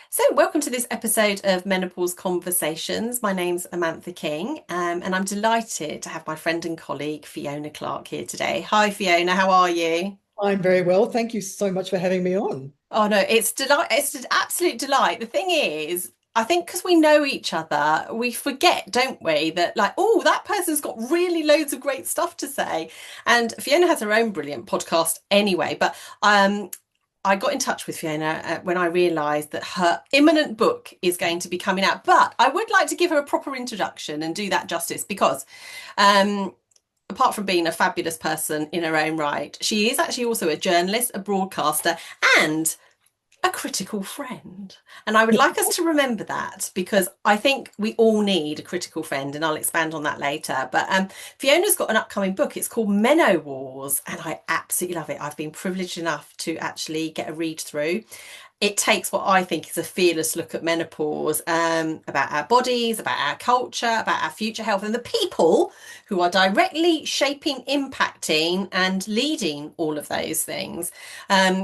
So, welcome to this episode of Menopause Conversations. My name's Amantha King, and I'm delighted to have my friend and colleague Fiona Clark here today. Hi, Fiona, how are you? I'm very well. Thank you so much for having me on. Oh no, it's delight. It's an absolute delight. The thing is, I think because we know each other, we forget, don't we, that oh, that person's got really loads of great stuff to say. And Fiona has her own brilliant podcast anyway. But I got in touch with Fiona when I realised that her imminent book is going to be coming out. But I would like to give her a proper introduction and do that justice because um, apart from being a fabulous person in her own right, she is actually also a journalist, a broadcaster, and a critical friend. And I would like us to remember that because I think we all need a critical friend, and I'll expand on that later. But Fiona's got an upcoming book. It's called Menowars, and I absolutely love it. I've been privileged enough to actually get a read through. It takes what I think is a fearless look at menopause, about our bodies, about our culture, about our future health, and the people who are directly shaping, impacting, and leading all of those things.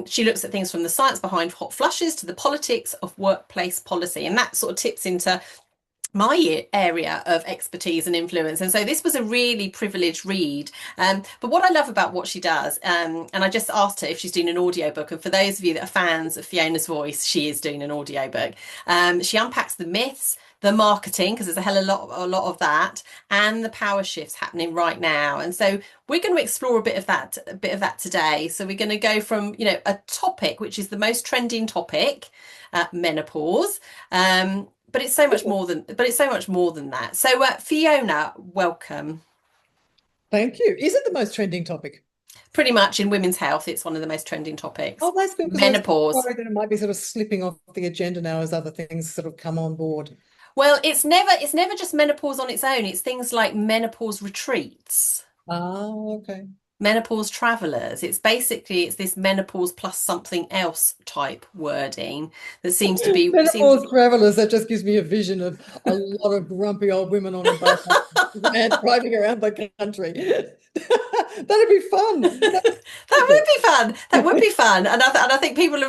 She looks at things from the science behind hot flushes to the politics of workplace policy, and that sort of tips into my area of expertise and influence. And so this was a really privileged read. But what I love about what she does, and I just asked her if she's doing an audiobook. And for those of you that are fans of Fiona's voice, she is doing an audiobook. She unpacks the myths, the marketing, because there's a lot of that, and the power shifts happening right now. And so we're going to explore a bit of that today. So we're going to go from, a topic which is the most trending topic, menopause. But it's so much more than that. So Fiona, welcome. Thank you. Is it the most trending topic? Pretty much in women's health, it's one of the most trending topics. Oh, that's good because I was Menopause. worried that it might be sort of slipping off the agenda now as other things sort of come on board. Well, it's never just menopause on its own. It's things like menopause retreats, Ah, okay. menopause travelers. It's this menopause plus something else type wording that seems to be. Menopause travelers, that just gives me a vision of a lot of grumpy old women on a bus and driving around the country. That'd be fun. That would be fun. That would be fun, and I think people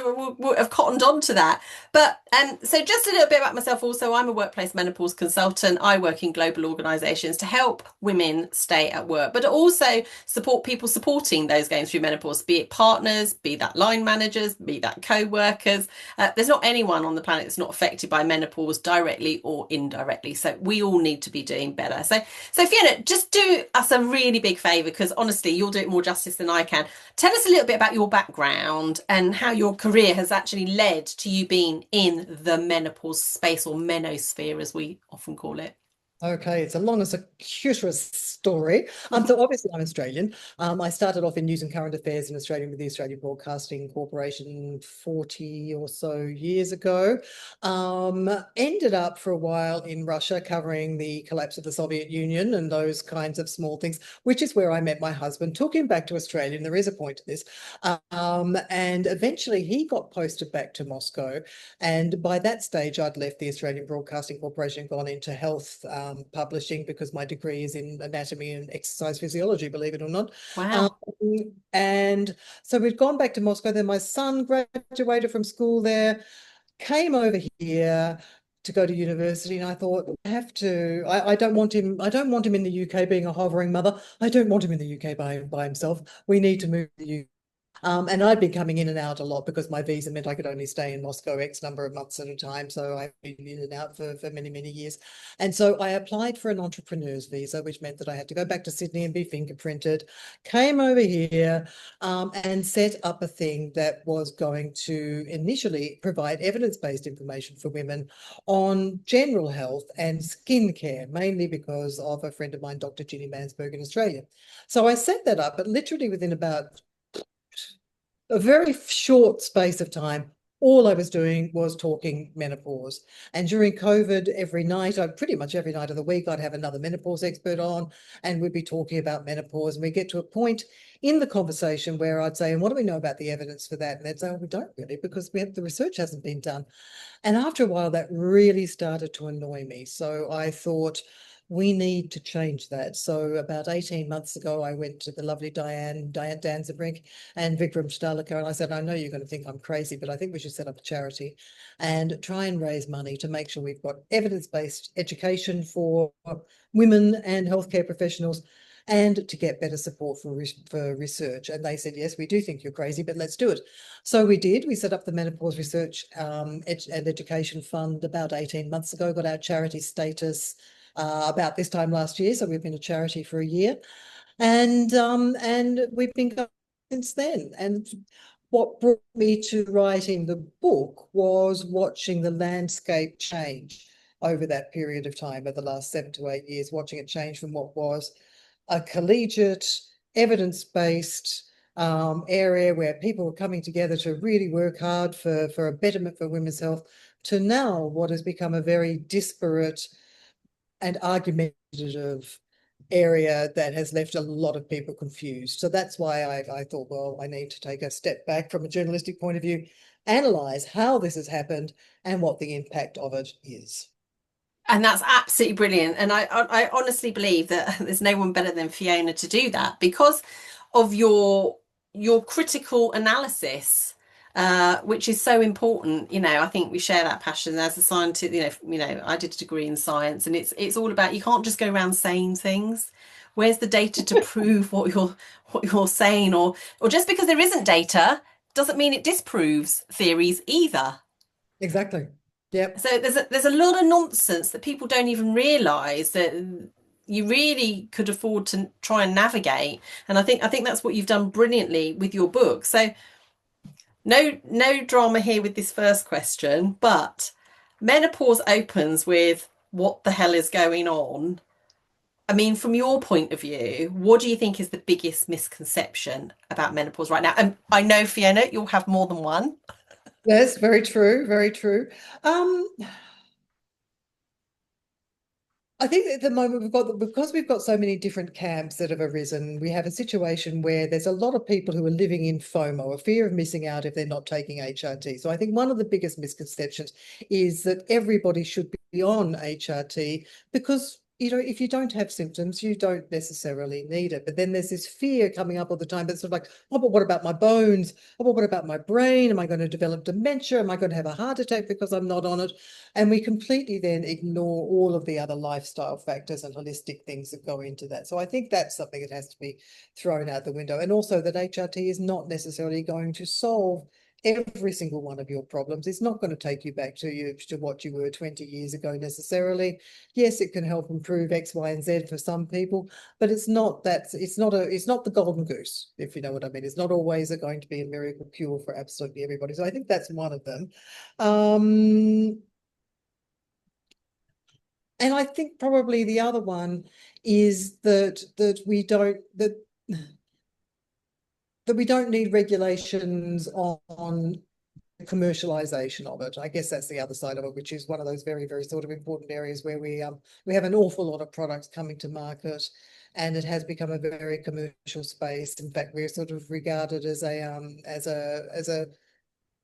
have cottoned on to that. But so just a little bit about myself. Also, I'm a workplace menopause consultant. I work in global organisations to help women stay at work, but also support people supporting those going through menopause, be it partners, be that line managers, be that co-workers. There's not anyone on the planet that's not affected by menopause directly or indirectly. So we all need to be doing better. So Fiona, just do us a really big favour because honestly, you'll do it more justice than I can. Tell us a little bit about your background and how your career has actually led to you being in the menopause space or menosphere, as we often call it. Okay, it's a long and circuitous story. So obviously I'm Australian. I started off in news and current affairs in Australia with the Australian Broadcasting Corporation 40 or so years ago. Ended up for a while in Russia covering the collapse of the Soviet Union and those kinds of small things, which is where I met my husband, took him back to Australia, and there is a point to this. And eventually he got posted back to Moscow. And by that stage, I'd left the Australian Broadcasting Corporation and gone into health publishing because my degree is in anatomy and exercise physiology, believe it or not. Um, Wow. and so we'd gone back to Moscow. Then my son graduated from school there, came over here to go to university, and I thought I have to. I don't want him. I don't want him in the UK being a hovering mother. I don't want him in the UK by himself. We need to move to the UK. And I'd been coming in and out a lot because my visa meant I could only stay in Moscow X number of months at a time. So I've been in and out for many, many years. And so I applied for an entrepreneur's visa, which meant that I had to go back to Sydney and be fingerprinted, came over here and set up a thing that was going to initially provide evidence-based information for women on general health and skincare, mainly because of a friend of mine, Dr. Ginny Mansberg in Australia. So I set that up, but literally within about a very short space of time, all I was doing was talking menopause. And during COVID, every night, pretty much every night of the week, I'd have another menopause expert on, and we'd be talking about menopause. And we get to a point in the conversation where I'd say, and what do we know about the evidence for that? And they'd say, oh, we don't really, because the research hasn't been done. And after a while, that really started to annoy me. So I thought, We need to change that. So about 18 months ago, I went to the lovely Diane Danzebrink and Vikram Stalika, and I said, I know you're going to think I'm crazy, but I think we should set up a charity and try and raise money to make sure we've got evidence-based education for women and healthcare professionals and to get better support for research. And they said, yes, we do think you're crazy, but let's do it. So we did. We set up the Menopause Research and Education Fund about 18 months ago, got our charity status about this time last year. So we've been a charity for a year. And we've been going since then. And what brought me to writing the book was watching the landscape change over that period of time, over the last 7 to 8 years, watching it change from what was a collegiate, evidence-based area where people were coming together to really work hard for a betterment for women's health, to now what has become a very disparate and argumentative area that has left a lot of people confused. So that's why I thought, well, I need to take a step back from a journalistic point of view, analyze how this has happened and what the impact of it is. And that's absolutely brilliant. And I honestly believe that there's no one better than Fiona to do that because of your critical analysis, which is so important. You know, I think we share that passion as a scientist. I did a degree in science, and it's all about you can't just go around saying things. Where's the data to prove what you're saying, or just because there isn't data doesn't mean it disproves theories either. Exactly. Yep. So there's a lot of nonsense that people don't even realise that you really could afford to try and navigate. And I think that's what you've done brilliantly with your book. So no drama here with this first question, but menopause opens with what the hell is going on? I mean, from your point of view, what do you think is the biggest misconception about menopause right now? And I know, Fiona, you'll have more than one. Yes, very true, very true. Um, I think at the moment because we've got so many different camps that have arisen, we have a situation where there's a lot of people who are living in FOMO, a fear of missing out if they're not taking HRT. So I think one of the biggest misconceptions is that everybody should be on HRT because if you don't have symptoms, you don't necessarily need it. But then there's this fear coming up all the time that's sort of like, oh, but what about my bones? Oh, but what about my brain? Am I going to develop dementia? Am I going to have a heart attack because I'm not on it? And we completely then ignore all of the other lifestyle factors and holistic things that go into that. So I think that's something that has to be thrown out the window. And also that HRT is not necessarily going to solve every single one of your problems. It's not going to take you back to what you were 20 years ago necessarily. Yes, it can help improve X, Y, and Z for some people, but it's not the golden goose, if you know what I mean. It's not always going to be a miracle cure for absolutely everybody. So I think that's one of them. And I think probably the other one is that we don't need regulations on commercialization of it. I guess that's the other side of it, which is one of those very, very sort of important areas where we have an awful lot of products coming to market, and it has become a very commercial space. In fact, we're sort of regarded as a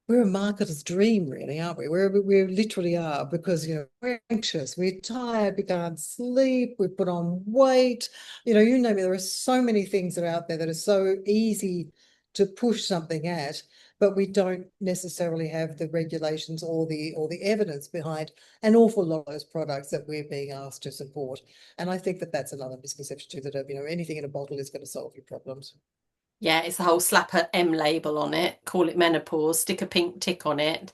we're a marketer's dream, really, aren't we? We literally are because we're anxious, we're tired, we can't sleep, we put on weight. You name it. There are so many things that are out there that are so easy to push something at, but we don't necessarily have the regulations or the evidence behind an awful lot of those products that we're being asked to support. And I think that that's another misconception too, that anything in a bottle is going to solve your problems. Yeah, it's the whole slap a M label on it, call it menopause, stick a pink tick on it.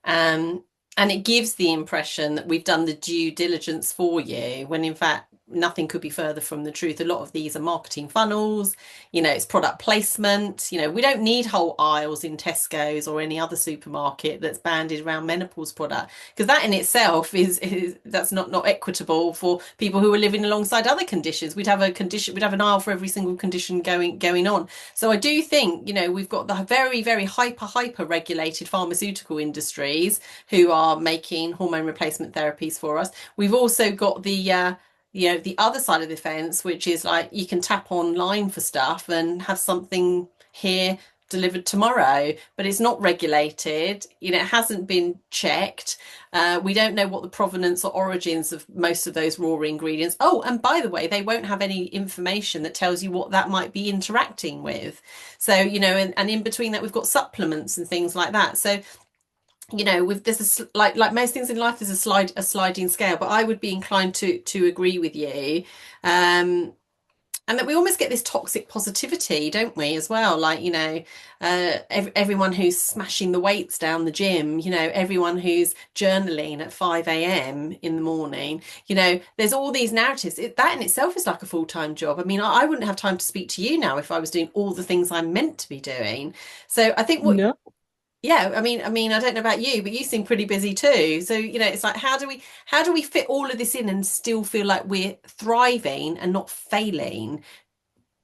Um, and it gives the impression that we've done the due diligence for you, when in fact nothing could be further from the truth. A lot of these are marketing funnels, it's product placement. We don't need whole aisles in Tesco's or any other supermarket that's banded around menopause product, because that in itself is that's not equitable for people who are living alongside other conditions. We'd have an aisle for every single condition going on. So I do think, we've got the very, very hyper regulated pharmaceutical industries who are making hormone replacement therapies for us. We've also got the other side of the fence, which is like you can tap online for stuff and have something here delivered tomorrow, but it's not regulated. It hasn't been checked. We don't know what the provenance or origins of most of those raw ingredients. Oh, and by the way, they won't have any information that tells you what that might be interacting with. So, and in between that, we've got supplements and things like that. So, with there's like most things in life, there's a sliding scale. But I would be inclined to agree with you. And that we almost get this toxic positivity, don't we, as well? Like, everyone who's smashing the weights down the gym, everyone who's journaling at 5 a.m. in the morning, there's all these narratives. That in itself is like a full-time job. I mean, I wouldn't have time to speak to you now if I was doing all the things I'm meant to be doing. So I think what No. yeah, I mean, I don't know about you, but you seem pretty busy too. So, it's like how do we fit all of this in and still feel like we're thriving and not failing?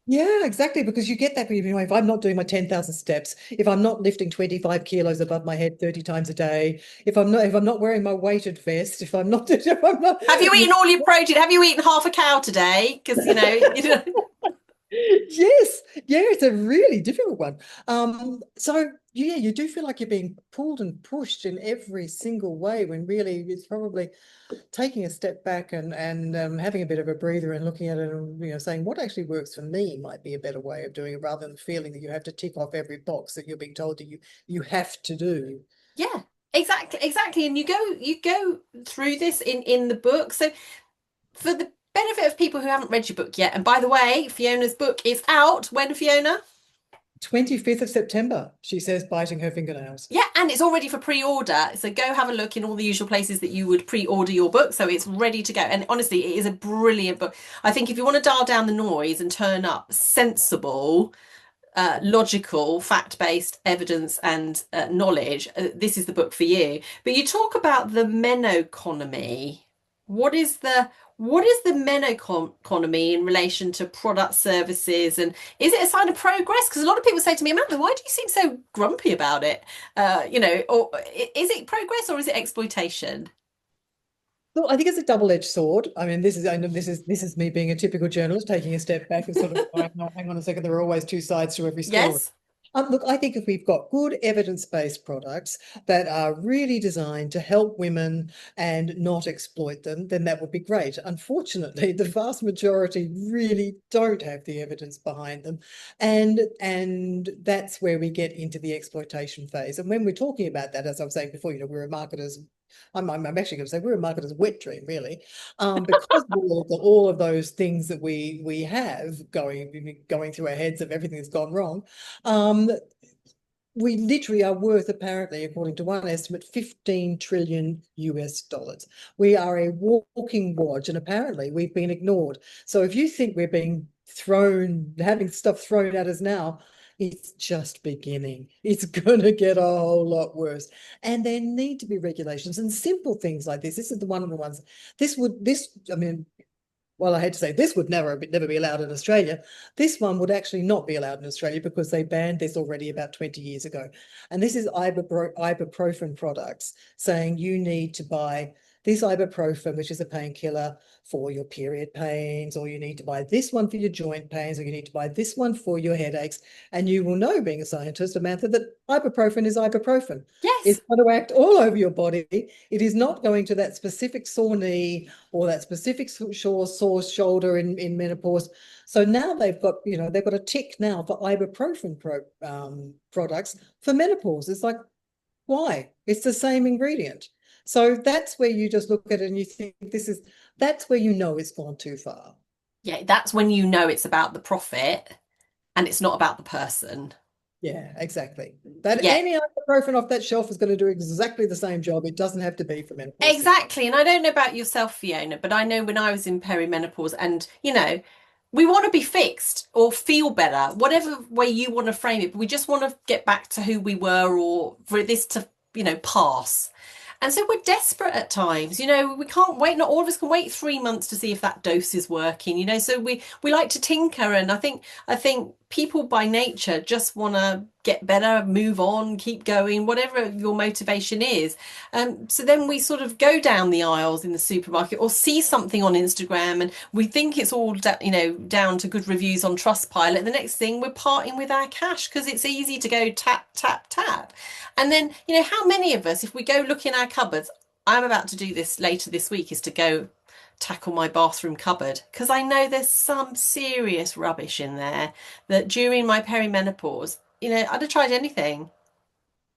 Yeah, exactly. Because you get that if I'm not doing my 10,000 steps, if I'm not lifting 25 kilos above my head 30 times a day, if I'm not wearing my weighted vest, if I'm not, if I'm not, Have you you eaten all your protein? Have you eaten half a cow today? Because yes, yeah, it's a really difficult one. So yeah, you do feel like you're being pulled and pushed in every single way when really it's probably taking a step back and having a bit of a breather and looking at it and saying what actually works for me might be a better way of doing it rather than feeling that you have to tick off every box that you're being told that you have to do. yeah, exactly. And you go through this in the book. So for the benefit of people who haven't read your book yet, and by the way, Fiona's book is out when, Fiona? 25th of September, she says, biting her fingernails. Yeah, and it's all ready for pre-order. So go have a look in all the usual places that you would pre-order your book. So it's ready to go. And honestly, it is a brilliant book. I think if you want to dial down the noise and turn up sensible, logical, fact-based evidence and knowledge, this is the book for you. But you talk about the menoconomy. What is the what is the menoconomy in relation to product services, and is it a sign of progress? Because a lot of people say to me, Amantha, why do you seem so grumpy about it? Or is it progress or is it exploitation? So I think it's a double-edged sword. I mean, I know this is me being a typical journalist taking a step back and sort of going, no, hang on a second, there are always two sides to every story. Yes. Look, I think if we've got good evidence-based products that are really designed to help women and not exploit them, then that would be great. Unfortunately, the vast majority really don't have the evidence behind them. And that's where we get into the exploitation phase. And when we're talking about that, as I was saying before, we're a marketers. I'm actually going to say we're a marketer's wet dream, really, because of all of those things that we have going through our heads of everything that's gone wrong. We literally are worth, apparently, according to one estimate, 15 trillion US dollars. We are a walking watch, and apparently we've been ignored. So if you think we're being having stuff thrown at us now, it's just beginning. It's going to get a whole lot worse. And there need to be regulations and simple things like this. This is one of the ones. I mean, well, I hate to say this would never be allowed in Australia. This one would actually not be allowed in Australia because they banned this already about 20 years ago. And this is ibuprofen products saying you need to buy this ibuprofen, which is a painkiller for your period pains, or you need to buy this one for your joint pains, or you need to buy this one for your headaches. And you will know, being a scientist, Amantha, that ibuprofen is ibuprofen. Yes. It's going to act all over your body. It is not going to that specific sore knee or that specific sore shoulder in menopause. So now they've got a tick now for ibuprofen products for menopause. It's like, why? It's the same ingredient. So that's where you just look at it and you think that's where it's gone too far. Yeah, that's when you know it's about the profit and it's not about the person. Yeah, exactly. That Yeah, any ibuprofen off that shelf is going to do exactly the same job. It doesn't have to be for menopause. exactly. And I don't know about yourself, Fiona, but I know when I was in perimenopause and, we want to be fixed or feel better, whatever way you want to frame it, but we just want to get back to who we were or for this to, pass. And so we're desperate at times. We can't wait. Not all of us can wait 3 months to see if that dose is working. So we like to tinker, and I think people by nature just want to get better, move on, keep going, whatever your motivation is. So then we sort of go down the aisles in the supermarket or see something on Instagram and we think it's all, down to good reviews on Trustpilot. The next thing we're parting with our cash because it's easy to go tap, tap, tap. And then, how many of us, if we go look in our cupboards, I'm about to do this later this week, is to go tackle my bathroom cupboard because I know there's some serious rubbish in there that during my perimenopause, I'd have tried anything.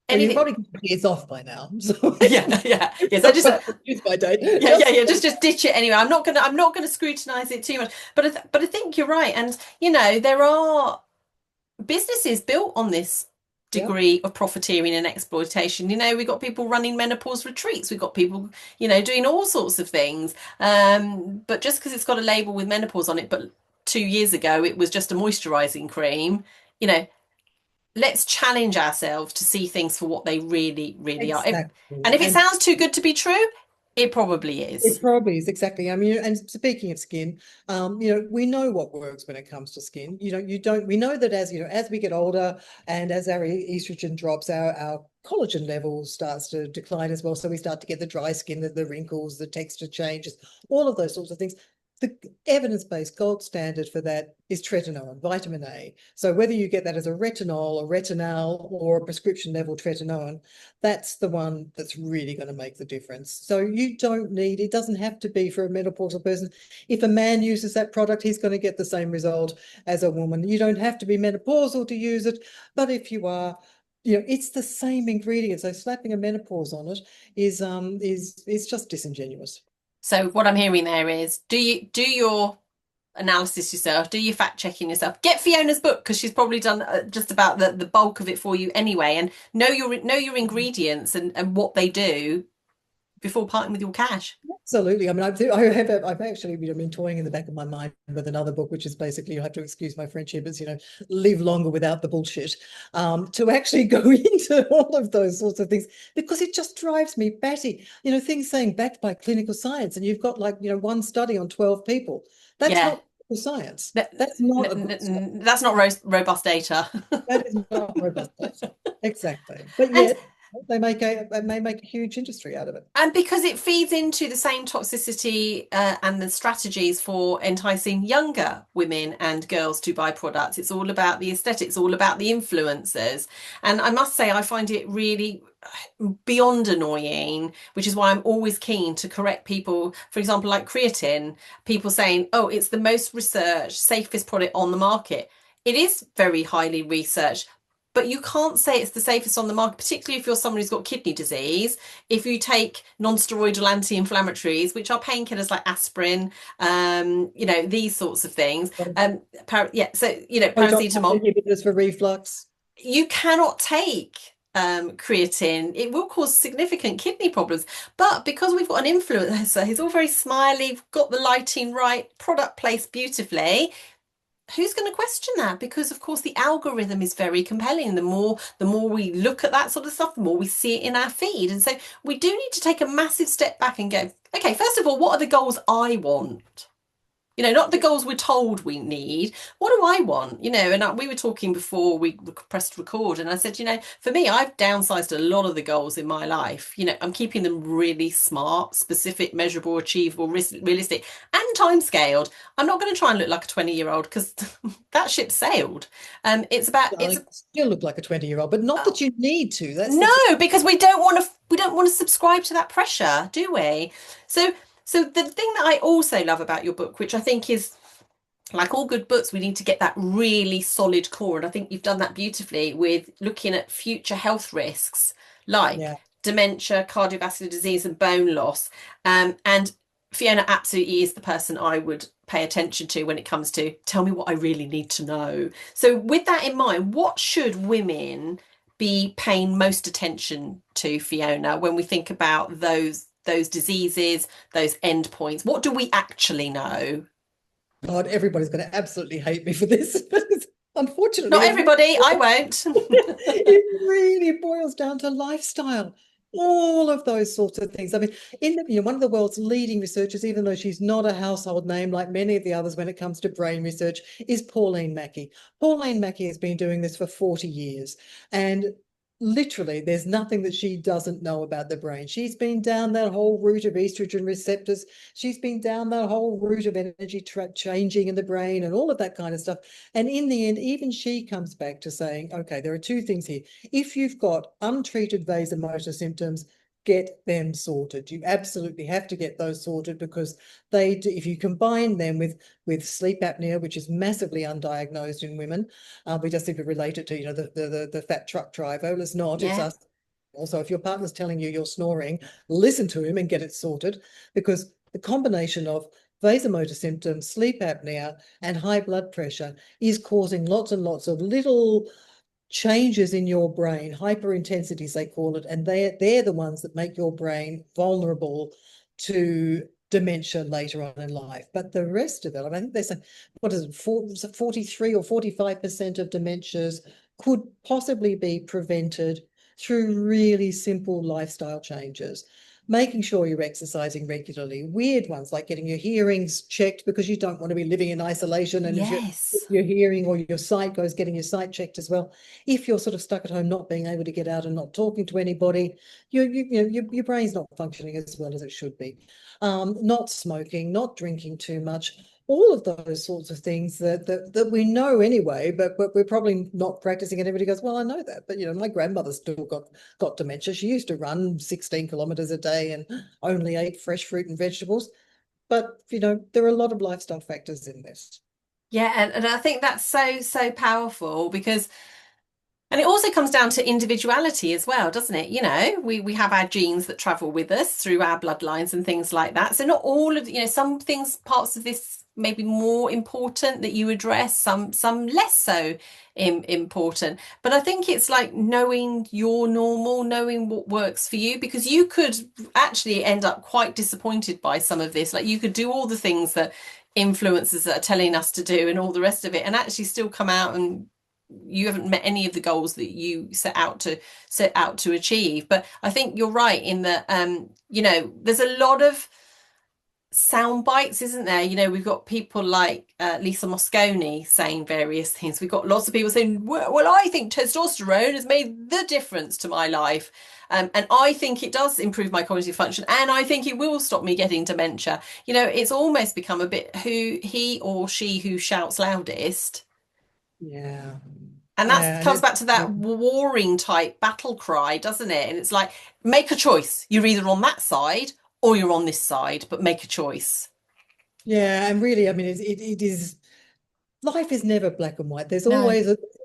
Well, you Anything. probably got years off by now. So Yeah, yeah. Yes, I just use my date. yeah, yeah, yeah. Just ditch it anyway. I'm not gonna scrutinize it too much. But I think you're right. And there are businesses built on this Yeah, degree of profiteering and exploitation. We've got people running menopause retreats. We've got people, doing all sorts of things. But just because it's got a label with menopause on it, but 2 years ago it was just a moisturizing cream, you know, let's challenge ourselves to see things for what they really, really are. And exactly. if it sounds too good to be true, it probably It is. probably is exactly. I mean, and speaking of skin, we know what works when it comes to skin. You don't. We know that as we get older and as our estrogen drops, our collagen level starts to decline as well. So we start to get the dry skin, the wrinkles, the texture changes, all of those sorts of things. The evidence-based gold standard for that is tretinoin, vitamin A. So whether you get that as a retinol, a retinal, or a prescription level tretinoin, that's the one that's really going to make the difference. So it doesn't have to be for a menopausal person. If a man uses that product, he's going to get the same result as a woman. You don't have to be menopausal to use it, but if you are, it's the same ingredient. So slapping a menopause on it is just disingenuous. So what I'm hearing there is, do you do your analysis yourself, do your fact checking yourself, get Fiona's book because she's probably done just about the bulk of it for you anyway, and know your ingredients and what they do before parting with your cash. Absolutely. I mean, I've actually been toying in the back of my mind with another book, which is basically, you have to excuse my French here, but live longer without the bullshit. To actually go into all of those sorts of things because it just drives me batty. Things saying backed by clinical science, and you've got one study on 12 people. That's Yeah, not clinical science. That- That's not a good study. that's not robust data. That is not robust data. Exactly. But and yet they make a huge industry out of it. And because it feeds into the same toxicity and the strategies for enticing younger women and girls to buy products. It's all about the aesthetics, all about the influencers. And I must say, I find it really beyond annoying, which is why I'm always keen to correct people. For example, like creatine, people saying, oh, it's the most researched, safest product on the market. It is very highly researched, but you can't say it's the safest on the market, particularly if you're someone who's got kidney disease. If you take non-steroidal anti-inflammatories, which are painkillers like aspirin, these sorts of things. Proton pump Paracetamol. inhibitors for reflux. You cannot take creatine. It will cause significant kidney problems. But because we've got an influencer, he's all very smiley, got the lighting right, product placed beautifully, who's going to question that? Because of course the algorithm is very compelling. The more we look at that sort of stuff, the more we see it in our feed. And so we do need to take a massive step back and go, okay, first of all, what are the goals I want? Not the goals we're told we need. What do I want? And we were talking before we pressed record, and I said, for me, I've downsized a lot of the goals in my life. I'm keeping them really smart, specific, measurable, achievable, realistic, and time scaled. I'm not going to try and look like a 20-year-old because that ship sailed. It's I still look like a 20-year-old, but not that you need to. That's the no, because we don't want to subscribe to that pressure, do we? So the thing that I also love about your book, which I think is like all good books, we need to get that really solid core. And I think you've done that beautifully with looking at future health risks like yeah. dementia, cardiovascular disease, and bone loss. And Fiona absolutely is the person I would pay attention to when it comes to tell me what I really need to know. So, with that in mind, what should women be paying most attention to, Fiona, when we think about those diseases, those endpoints? What do we actually know? God, everybody's going to absolutely hate me for this. Unfortunately, Not everybody, I won't. it really boils down to lifestyle. all of those sorts of things. I mean, one of the world's leading researchers, even though she's not a household name like many of the others when it comes to brain research, is Pauline Mackey. Pauline Mackey has been doing this for 40 years. And literally, there's nothing that she doesn't know about the brain. She's been down that whole route of estrogen receptors. She's been down that whole route of energy changing in the brain and all of that kind of stuff. And in the end, even she comes back to saying, okay, there are two things here. If you've got untreated vasomotor symptoms, get them sorted. You absolutely have to get those sorted because they do, if you combine them with sleep apnea, which is massively undiagnosed in women, we just seem to relate it to, the fat truck driver. Well, it's not, it's Yeah. us. Also, if your partner's telling you you're snoring, listen to him and get it sorted because the combination of vasomotor symptoms, sleep apnea, and high blood pressure is causing lots and lots of little changes in your brain, hyperintensities they call it, and they're the ones that make your brain vulnerable to dementia later on in life. But the rest of it, I mean, I think they say, what is it, 43 or 45% of dementias could possibly be prevented through really simple lifestyle changes. Making sure you're exercising regularly, weird ones like getting your hearings checked because you don't want to be living in isolation. And if Yes. your hearing or your sight goes, getting your sight checked as well. If you're sort of stuck at home, not being able to get out and not talking to anybody, your brain's not functioning as well as it should be. Not smoking, not drinking too much, all of those sorts of things that we know anyway, but we're probably not practicing. And everybody goes, well, I know that, but my grandmother still got dementia. She used to run 16 kilometers a day and only ate fresh fruit and vegetables. But there are a lot of lifestyle factors in this. Yeah, and I think that's so, so powerful because and it also comes down to individuality as well, doesn't it? We have our genes that travel with us through our bloodlines and things like that. So not all of, some things, parts of this may be more important that you address, some less so important. But I think it's like knowing your normal, knowing what works for you, because you could actually end up quite disappointed by some of this. Like you could do all the things that influencers are telling us to do and all the rest of it, and actually still come out and you haven't met any of the goals that you set out to achieve. But I think you're right in that there's a lot of sound bites, isn't there? We've got people like Lisa Mosconi saying various things. We've got lots of people saying, well, I think testosterone has made the difference to my life. And I think it does improve my cognitive function, and I think it will stop me getting dementia. It's almost become a bit who he or she who shouts loudest. Yeah. And that Yeah. And comes back to that warring type battle cry, doesn't it? And it's like, make a choice. You're either on that side or you're on this side, but make a choice. yeah, and really, I mean, it is life is never black and white. There's No.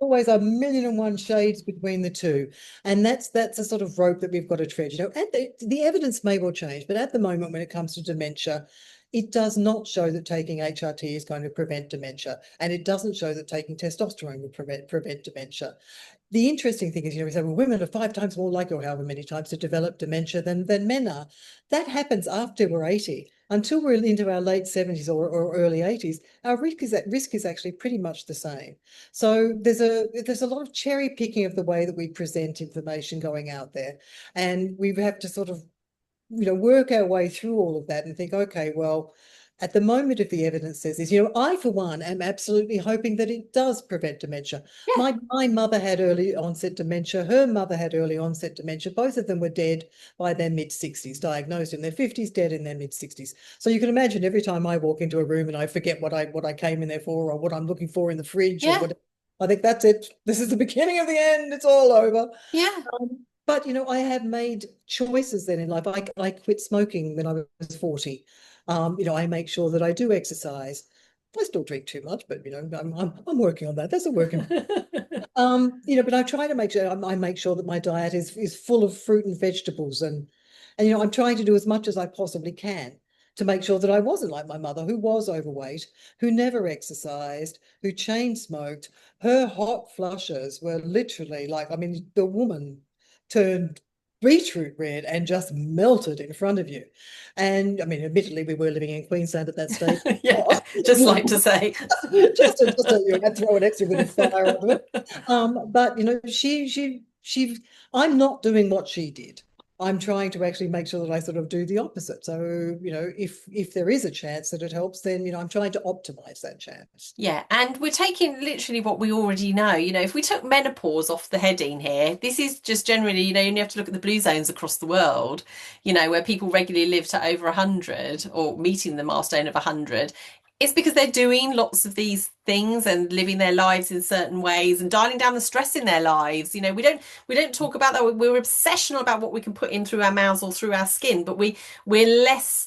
always a million and one shades between the two, and that's a sort of rope that we've got to tread. And the evidence may well change, but at the moment, when it comes to dementia, it does not show that taking HRT is going to prevent dementia, and it doesn't show that taking testosterone will prevent dementia. The interesting thing is, we say, well, women are 5 times more likely, or however many times, to develop dementia than men are. That happens after we're 80. Until we're into our late 70s or early 80s, our risk is actually pretty much the same. So there's a lot of cherry picking of the way that we present information going out there. And we have to sort of work our way through all of that and think, okay, well, at the moment, if the evidence says this, I, for one, am absolutely hoping that it does prevent dementia. Yeah. My mother had early onset dementia. Her mother had early onset dementia. Both of them were dead by their mid-60s, diagnosed in their 50s, dead in their mid-60s. So you can imagine every time I walk into a room and I forget what I came in there for or what I'm looking for in the fridge or Yeah. what, I think that's it. This is the beginning of the end. It's all over. Yeah. But I have made choices then in life. I quit smoking when I was 40. I make sure that I do exercise. I still drink too much, but I'm working on that. That's a work in but I try to make sure I make sure that my diet is full of fruit and vegetables, and I'm trying to do as much as I possibly can to make sure that I wasn't like my mother, who was overweight, who never exercised, who chain smoked. Her hot flushes were literally like, I mean, the woman turned beetroot red and just melted in front of you. And I mean, admittedly, we were living in Queensland at that stage. Yeah. Just like to say. I'd throw an extra bit of fire onto it. But I'm not doing what she did. I'm trying to actually make sure that I sort of do the opposite. So, if there is a chance that it helps, then, I'm trying to optimize that chance. Yeah, and we're taking literally what we already know. If we took menopause off the heading here, this is just generally, you only have to look at the blue zones across the world, where people regularly live to over 100 or meeting the milestone of 100. It's because they're doing lots of these things and living their lives in certain ways and dialing down the stress in their lives. We don't talk about that. We're obsessional about what we can put in through our mouths or through our skin, but we're less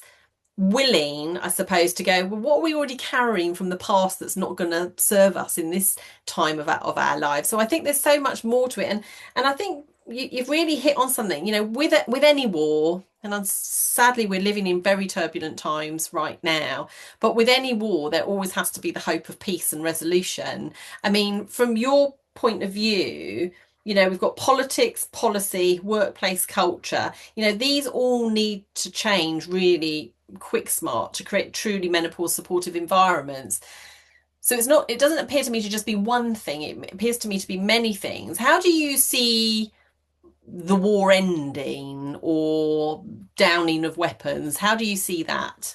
willing, I suppose, to go, well, what are we already carrying from the past that's not going to serve us in this time of our lives? So I think there's so much more to it, and I think you've really hit on something. With any war, and sadly we're living in very turbulent times right now, but with any war, there always has to be the hope of peace and resolution. I mean, from your point of view. We've got politics, policy, workplace culture. These all need to change really quick smart to create truly menopause supportive environments. So it doesn't appear to me to just be one thing. It appears to me to be many things. How do you see the war ending or downing of weapons? How do you see that?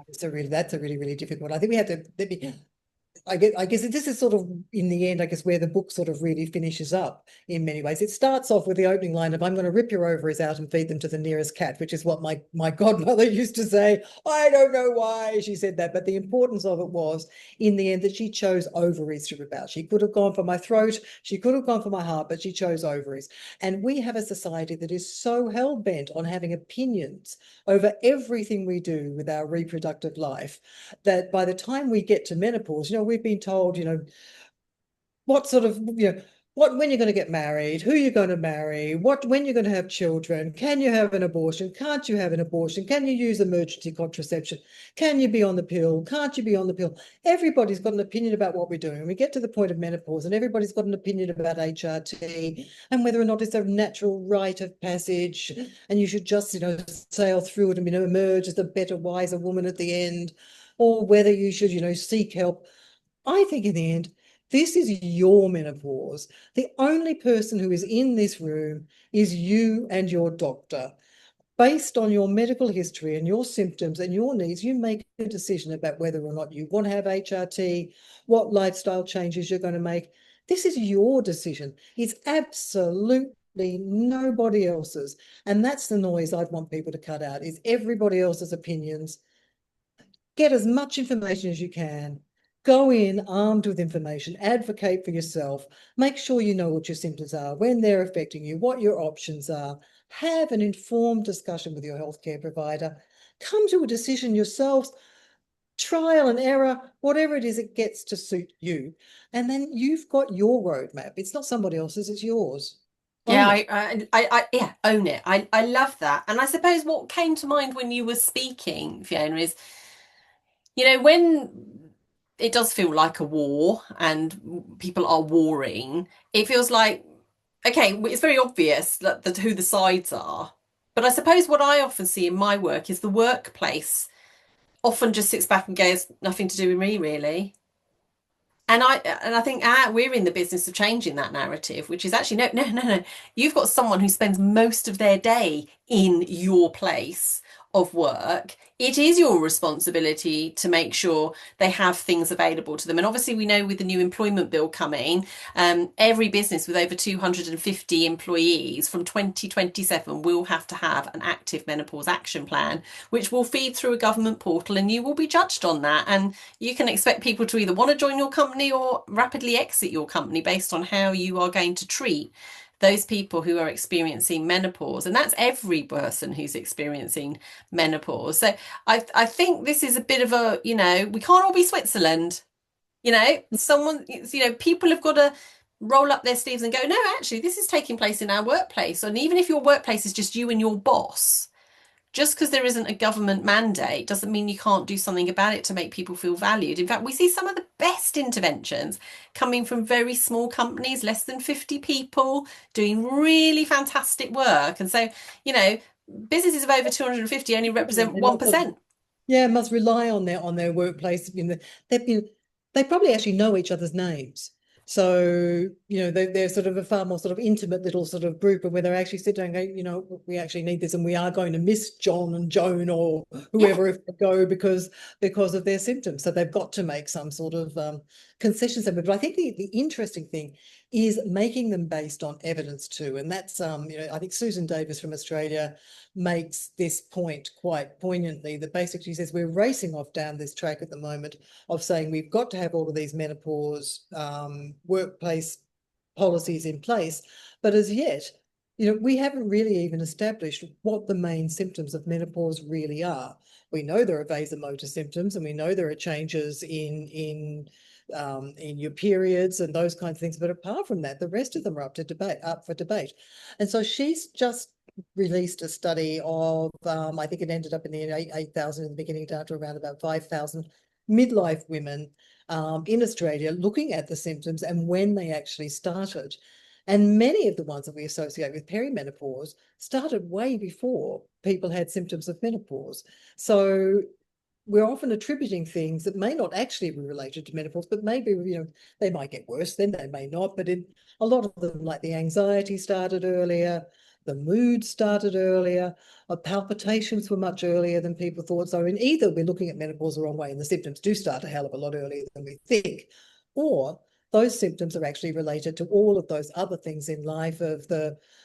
That's a really, really difficult one. I think we have to I guess this is sort of in the end, I guess, where the book sort of really finishes up in many ways. It starts off with the opening line of "I'm going to rip your ovaries out and feed them to the nearest cat," which is what my godmother used to say. I don't know why she said that, but the importance of it was in the end that she chose ovaries to rip out. She could have gone for my throat, she could have gone for my heart, but she chose ovaries. And we have a society that is so hell bent on having opinions over everything we do with our reproductive life that by the time we get to menopause, we've been told, what sort of, when you're going to get married, who you're going to marry, when you're going to have children, can you have an abortion, can't you have an abortion, can you use emergency contraception, can you be on the pill, can't you be on the pill? Everybody's got an opinion about what we're doing. We get to the point of menopause and everybody's got an opinion about HRT and whether or not it's a natural rite of passage and you should just, sail through it and, emerge as a better, wiser woman at the end, or whether you should, seek help. I think in the end, this is your menopause. The only person who is in this room is you and your doctor. Based on your medical history and your symptoms and your needs, you make a decision about whether or not you want to have HRT, what lifestyle changes you're going to make. This is your decision. It's absolutely nobody else's. And that's the noise I'd want people to cut out, is everybody else's opinions. Get as much information as you can. Go in armed with information, advocate for yourself, make sure you know what your symptoms are, when they're affecting you, what your options are. Have an informed discussion with your healthcare provider. Come to a decision yourselves, trial and error, whatever it is, it gets to suit you. And then you've got your roadmap. It's not somebody else's, it's yours. Yeah, Own it. yeah, own it. I love that. And I suppose what came to mind when you were speaking, Fiona, is, when it does feel like a war and people are warring, it feels like, okay, it's very obvious that who the sides are. But I suppose what I often see in my work is the workplace often just sits back and goes, nothing to do with me, really. And I think we're in the business of changing that narrative, which is actually no, no, no, no. You've got someone who spends most of their day in your place of work. It is your responsibility to make sure they have things available to them. And obviously, we know with the new employment bill coming, every business with over 250 employees from 2027 will have to have an active menopause action plan, which will feed through a government portal, and you will be judged on that. And you can expect people to either want to join your company or rapidly exit your company based on how you are going to treat those people who are experiencing menopause. And that's every person who's experiencing menopause. So I think this is a bit of a, we can't all be Switzerland. People have got to roll up their sleeves and go, no, actually, this is taking place in our workplace. And even if your workplace is just you and your boss, just because there isn't a government mandate doesn't mean you can't do something about it to make people feel valued. In fact, we see some of the best interventions coming from very small companies, less than 50 people, doing really fantastic work. And so, businesses of over 250 only represent They're not sort of 1%. Yeah, must rely on their workplace. They've been they probably actually know each other's names. So they're sort of a far more sort of intimate little sort of group, and where they actually sit down and go, we actually need this, and we are going to miss John and Joan or Yeah. whoever if they go because of their symptoms. So they've got to make some sort of concessions. But I think the interesting thing is making them based on evidence too. And that's I think Susan Davis from Australia makes this point quite poignantly, that basically says we're racing off down this track at the moment of saying we've got to have all of these menopause workplace policies in place. But as yet, we haven't really even established what the main symptoms of menopause really are. We know there are vasomotor symptoms, and we know there are changes in your periods and those kinds of things. But apart from that, the rest of them are up for debate. And so she's just released a study of, I think it ended up in the 8,000 in the beginning, down to around about 5,000 midlife women in Australia, looking at the symptoms and when they actually started. And many of the ones that we associate with perimenopause started way before people had symptoms of menopause. So we're often attributing things that may not actually be related to menopause, but maybe, they might get worse, then they may not. But in a lot of them, like the anxiety started earlier, the mood started earlier, palpitations were much earlier than people thought. So in either we're looking at menopause the wrong way and the symptoms do start a hell of a lot earlier than we think, or those symptoms are actually related to all of those other things in life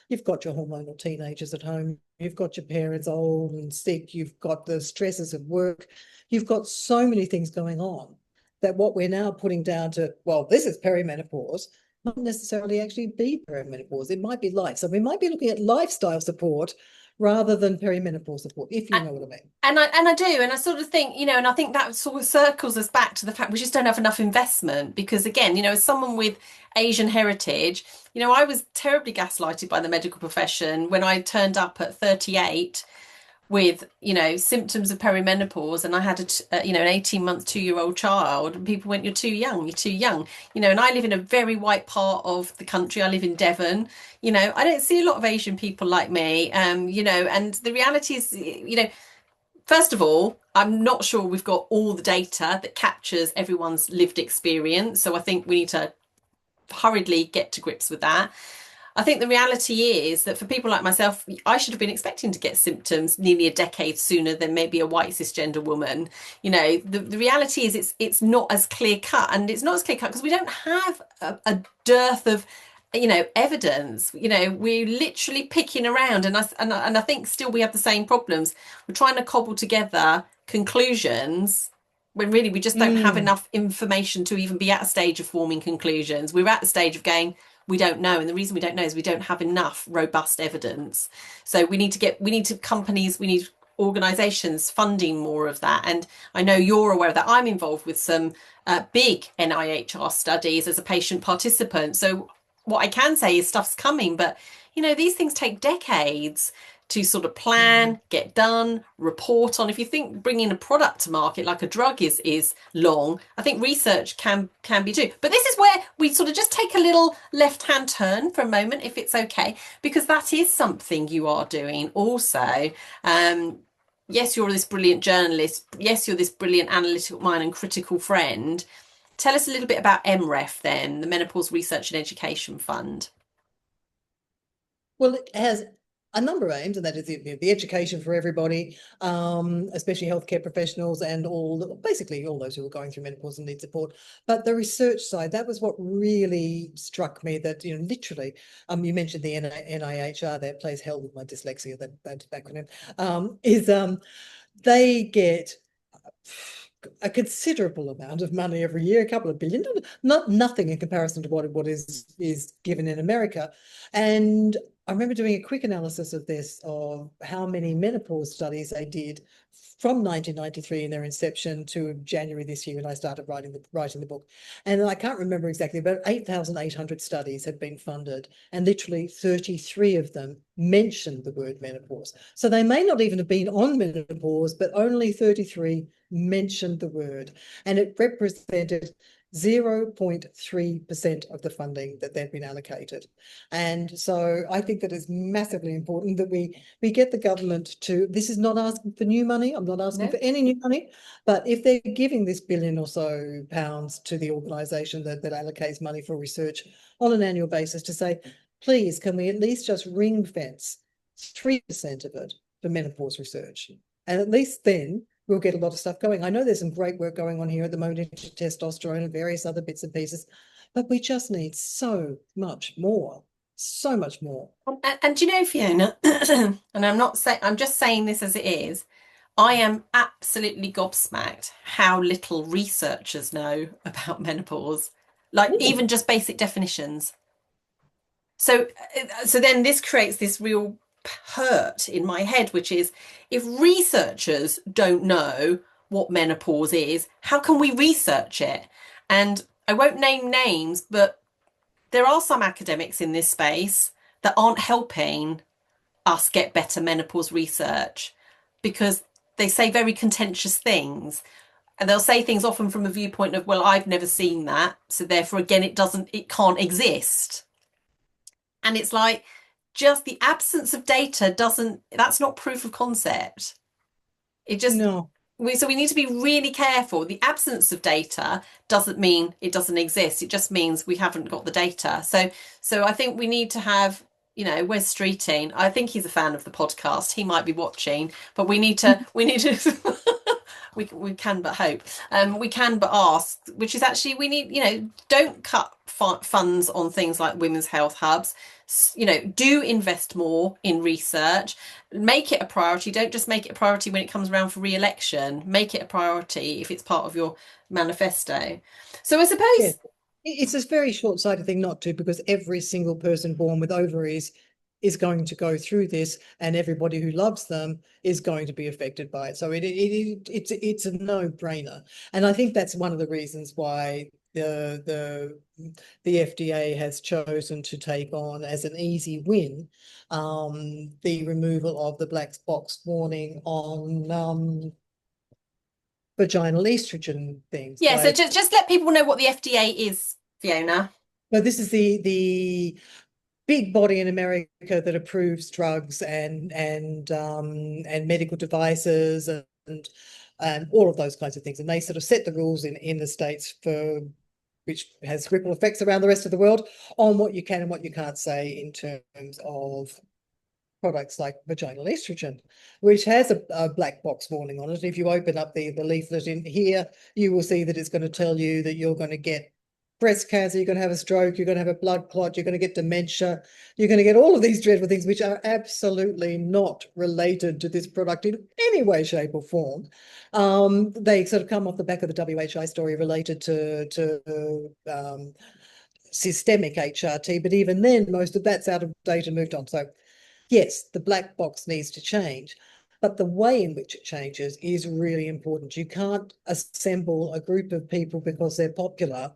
you've got your hormonal teenagers at home, you've got your parents old and sick, you've got the stresses of work, you've got so many things going on that what we're now putting down to, well, this is perimenopause, not necessarily actually be perimenopause. It might be life. So we might be looking at lifestyle support rather than perimenopause support, if you know what I mean. And I do, and I sort of think, and I think that sort of circles us back to the fact we just don't have enough investment because, again, as someone with Asian heritage, I was terribly gaslighted by the medical profession when I turned up at 38 with, symptoms of perimenopause, and I had an 18-month 2-year-old child, and people went, you're too young, and I live in a very white part of the country. I live in Devon. I don't see a lot of Asian people like me, and the reality is, first of all, I'm not sure we've got all the data that captures everyone's lived experience. So I think we need to hurriedly get to grips with that. I think the reality is that for people like myself, I should have been expecting to get symptoms nearly a decade sooner than maybe a white cisgender woman. The reality is it's not as clear cut, and it's not as clear cut because we don't have a dearth of evidence. We're literally picking around, and I think still we have the same problems. We're trying to cobble together conclusions when really we just don't have Mm. enough information to even be at a stage of forming conclusions. We're at the stage of going, we don't know, and the reason we don't know is we don't have enough robust evidence. So we need organizations funding more of that. And I know you're aware of that. I'm involved with some big NIHR studies as a patient participant. So what I can say is stuff's coming, but these things take decades to sort of Mm. plan, get done, report on. If you think bringing a product to market like a drug is long, I think research can be too. But this is where we sort of just take a little left-hand turn for a moment, if it's okay, because that is something you are doing also. Yes, you're this brilliant journalist. Yes, you're this brilliant analytical mind and critical friend. Tell us a little bit about MREF then, the Menopause Research and Education Fund. Well, it has a number of aims, and that is the education for everybody, especially healthcare professionals and basically all those who are going through menopause and need support. But the research side, that was what really struck me, that, literally, you mentioned the NIHR, that plays hell with my dyslexia, that acronym, is they get a considerable amount of money every year, a couple of billion, not nothing in comparison to what is given in America. And I remember doing a quick analysis of this, of how many menopause studies they did from 1993 in their inception to January this year when I started writing the book. And I can't remember exactly, but 8,800 studies had been funded, and literally 33 of them mentioned the word menopause. So they may not even have been on menopause, but only 33 mentioned the word, and it represented 0.3% of the funding that they've been allocated. And so I think that it's massively important that we get the government to, this is not asking for new money, I'm not asking No. for any new money, but if they're giving this billion or so pounds to the organisation that allocates money for research on an annual basis, to say, please, can we at least just ring fence 3% of it for menopause research? And at least then we'll get a lot of stuff going. I know there's some great work going on here at the moment into testosterone and various other bits and pieces, but we just need so much more, so much more. And do you know, Fiona, and I'm not saying, I'm just saying this as it is, I am absolutely gobsmacked how little researchers know about menopause, like Ooh, even just basic definitions. So, so then this creates this real hurt in my head, which is if researchers don't know what menopause is, how can we research it? And I won't name names, but there are some academics in this space that aren't helping us get better menopause research because they say very contentious things. And they'll say things often from a viewpoint of, well, I've never seen that. So therefore, again, it can't exist. And it's like, just the absence of data doesn't, that's not proof of concept. It just, no. so we need to be really careful. The absence of data doesn't mean it doesn't exist. It just means we haven't got the data. So I think we need to have, where's Streeting? I think he's a fan of the podcast. He might be watching, but we need to we can but hope. We can but ask, which is actually we need, don't cut funds on things like women's health hubs. Do invest more in research, make it a priority. Don't just make it a priority when it comes around for re-election. Make it a priority if it's part of your manifesto. So I Yes. suppose, It's a very short-sighted thing not to, because every single person born with ovaries is going to go through this, and everybody who loves them is going to be affected by it. So it's a no-brainer. And I think that's one of the reasons why the FDA has chosen to take on as an easy win the removal of the black box warning on vaginal estrogen things. yeah. So Like, just let people know what the FDA is, Fiona. but this is the big body in America that approves drugs and medical devices and all of those kinds of things. And they sort of set the rules in the States for which has ripple effects around the rest of the world on what you can and what you can't say in terms of products like vaginal estrogen, which has a black box warning on it. If you open up the leaflet in here, you will see that it's going to tell you that you're going to get breast cancer, you're going to have a stroke, you're going to have a blood clot, you're going to get dementia, you're going to get all of these dreadful things which are absolutely not related to this product in any way, shape, or form. They sort of come off the back of the WHI story related to systemic HRT, but even then, most of that's out of date and moved on. So yes, the black box needs to change, but the way in which it changes is really important. You can't assemble a group of people because they're popular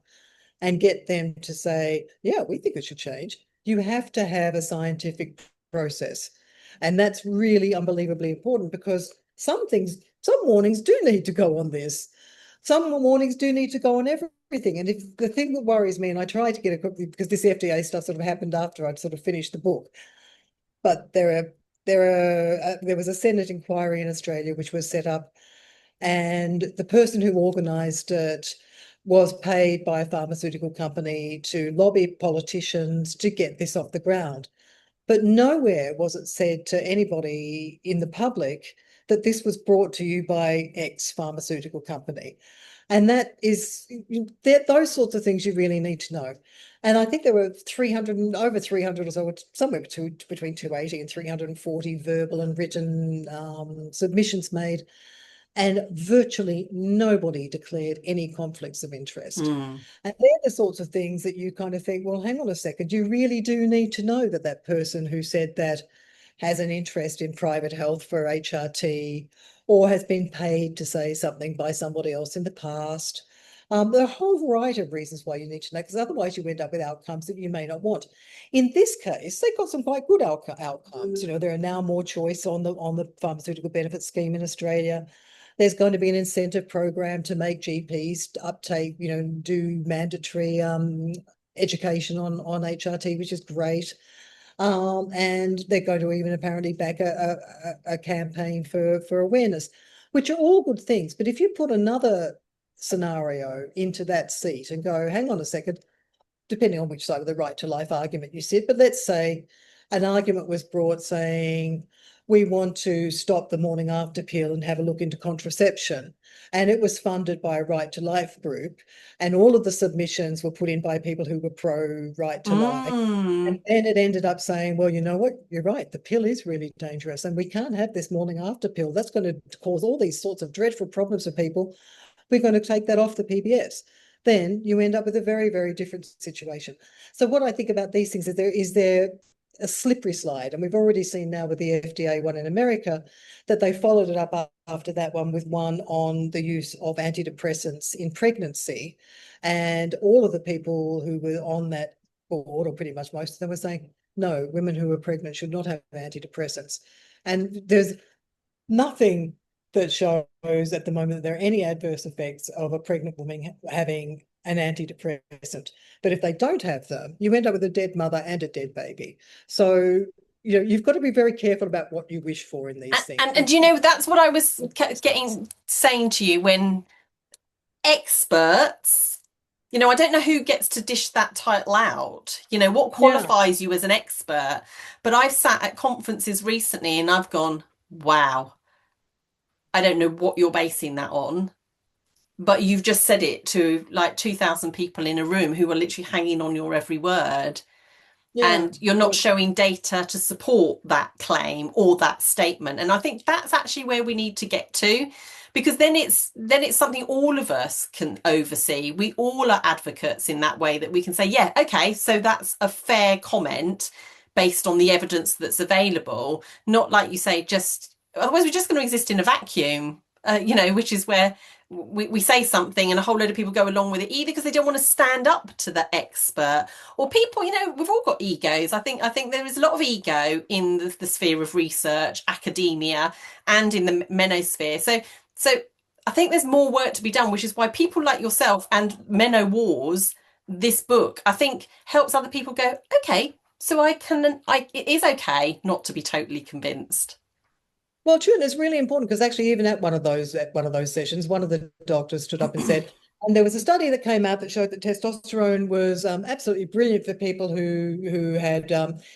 and get them to say, yeah, we think it should change. You have to have a scientific process. And that's really unbelievably important, because some warnings do need to go on this. Some warnings do need to go on everything. And if the thing that worries me, and I tried to get a, because this FDA stuff sort of happened after I'd sort of finished the book, but there was a Senate inquiry in Australia which was set up, and the person who organised it was paid by a pharmaceutical company to lobby politicians to get this off the ground. But nowhere was it said to anybody in the public that this was brought to you by X pharmaceutical company. And that is, those sorts of things you really need to know. And I think there were 300, over 300 or so, somewhere between 280 and 340 verbal and written submissions made. And virtually nobody declared any conflicts of interest. Hmm. And they're the sorts of things that you kind of think, well, hang on a second, you really do need to know that that person who said that has an interest in private health for HRT, or has been paid to say something by somebody else in the past. There are a whole variety of reasons why you need to know, because otherwise you end up with outcomes that you may not want. In this case, they got some quite good outcomes. There are now more choice on the pharmaceutical benefit scheme in Australia. There's going to be an incentive program to make GPs uptake, do mandatory education on HRT, which is great. And they're going to even apparently back a campaign for awareness, which are all good things. But if you put another scenario into that seat and go, hang on a second, depending on which side of the right to life argument you sit, but let's say an argument was brought saying, we want to stop the morning after pill and have a look into contraception. And it was funded by a right to life group. And all of the submissions were put in by people who were pro right to life. And Mm. then it ended up saying, well, you know what? You're right. The pill is really dangerous. And we can't have this morning after pill. That's going to cause all these sorts of dreadful problems for people. We're going to take that off the PBS. Then you end up with a very, very different situation. So what I think about these things is there a slippery slide, and we've already seen now with the FDA one in America that they followed it up after that one with one on the use of antidepressants in pregnancy, and all of the people who were on that board, or pretty much most of them, were saying no, women who are pregnant should not have antidepressants, and there's nothing that shows at the moment that there are any adverse effects of a pregnant woman having an antidepressant. But if they don't have them, you end up with a dead mother and a dead baby. So, you've got to be very careful about what you wish for in these things. And that's what I was getting saying to you when experts, I don't know who gets to dish that title out. What Yeah. qualifies you as an expert? But I've sat at conferences recently and I've gone, wow, I don't know what you're basing that on. But you've just said it to like 2,000 people in a room who are literally hanging on your every word. Yeah. And you're not showing data to support that claim or that statement. And I think that's actually where we need to get to, because then it's something all of us can oversee. We all are advocates in that way, that we can say, yeah, okay, so that's a fair comment based on the evidence that's available. Not, like you say, just otherwise we're just going to exist in a vacuum, which is where we say something and a whole load of people go along with it, either because they don't want to stand up to the expert, or people, we've all got egos. I think there is a lot of ego in the sphere of research, academia, and in the menosphere. So I think there's more work to be done, which is why people like yourself and Menowars, this book, I think helps other people go, okay, so it is okay not to be totally convinced. Well, true, and it's really important because actually, even at one of those sessions, one of the doctors stood up and said, and there was a study that came out that showed that testosterone was absolutely brilliant for people who had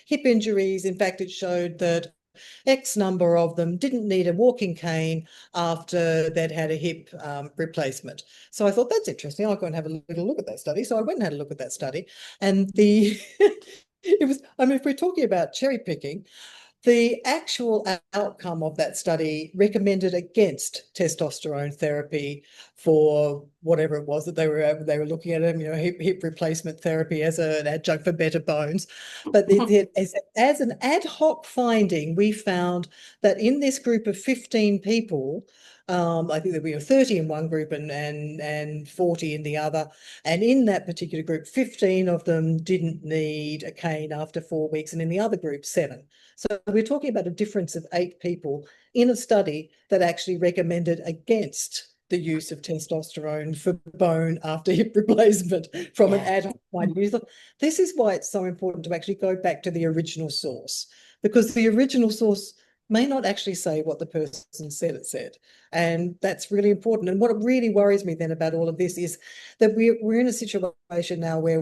hip injuries. In fact, it showed that X number of them didn't need a walking cane after they'd had a hip replacement. So I thought that's interesting. I'll go and have a little look at that study. So I went and had a look at that study, and the it was. I mean, if we're talking about cherry picking, the actual outcome of that study recommended against testosterone therapy for whatever it was that they were looking at, hip replacement therapy as an adjunct for better bones. But as an ad hoc finding, we found that in this group of 15 people, I think there were 30 in one group and 40 in the other. And in that particular group, 15 of them didn't need a cane after 4 weeks, and in the other group, 7. So we're talking about a difference of 8 people in a study that actually recommended against the use of testosterone for bone after hip replacement from an Yeah. ad hoc point of view. This is why it's so important to actually go back to the original source, because the original source may not actually say what the person said it said. And that's really important. And what really worries me then about all of this is that we're in a situation now where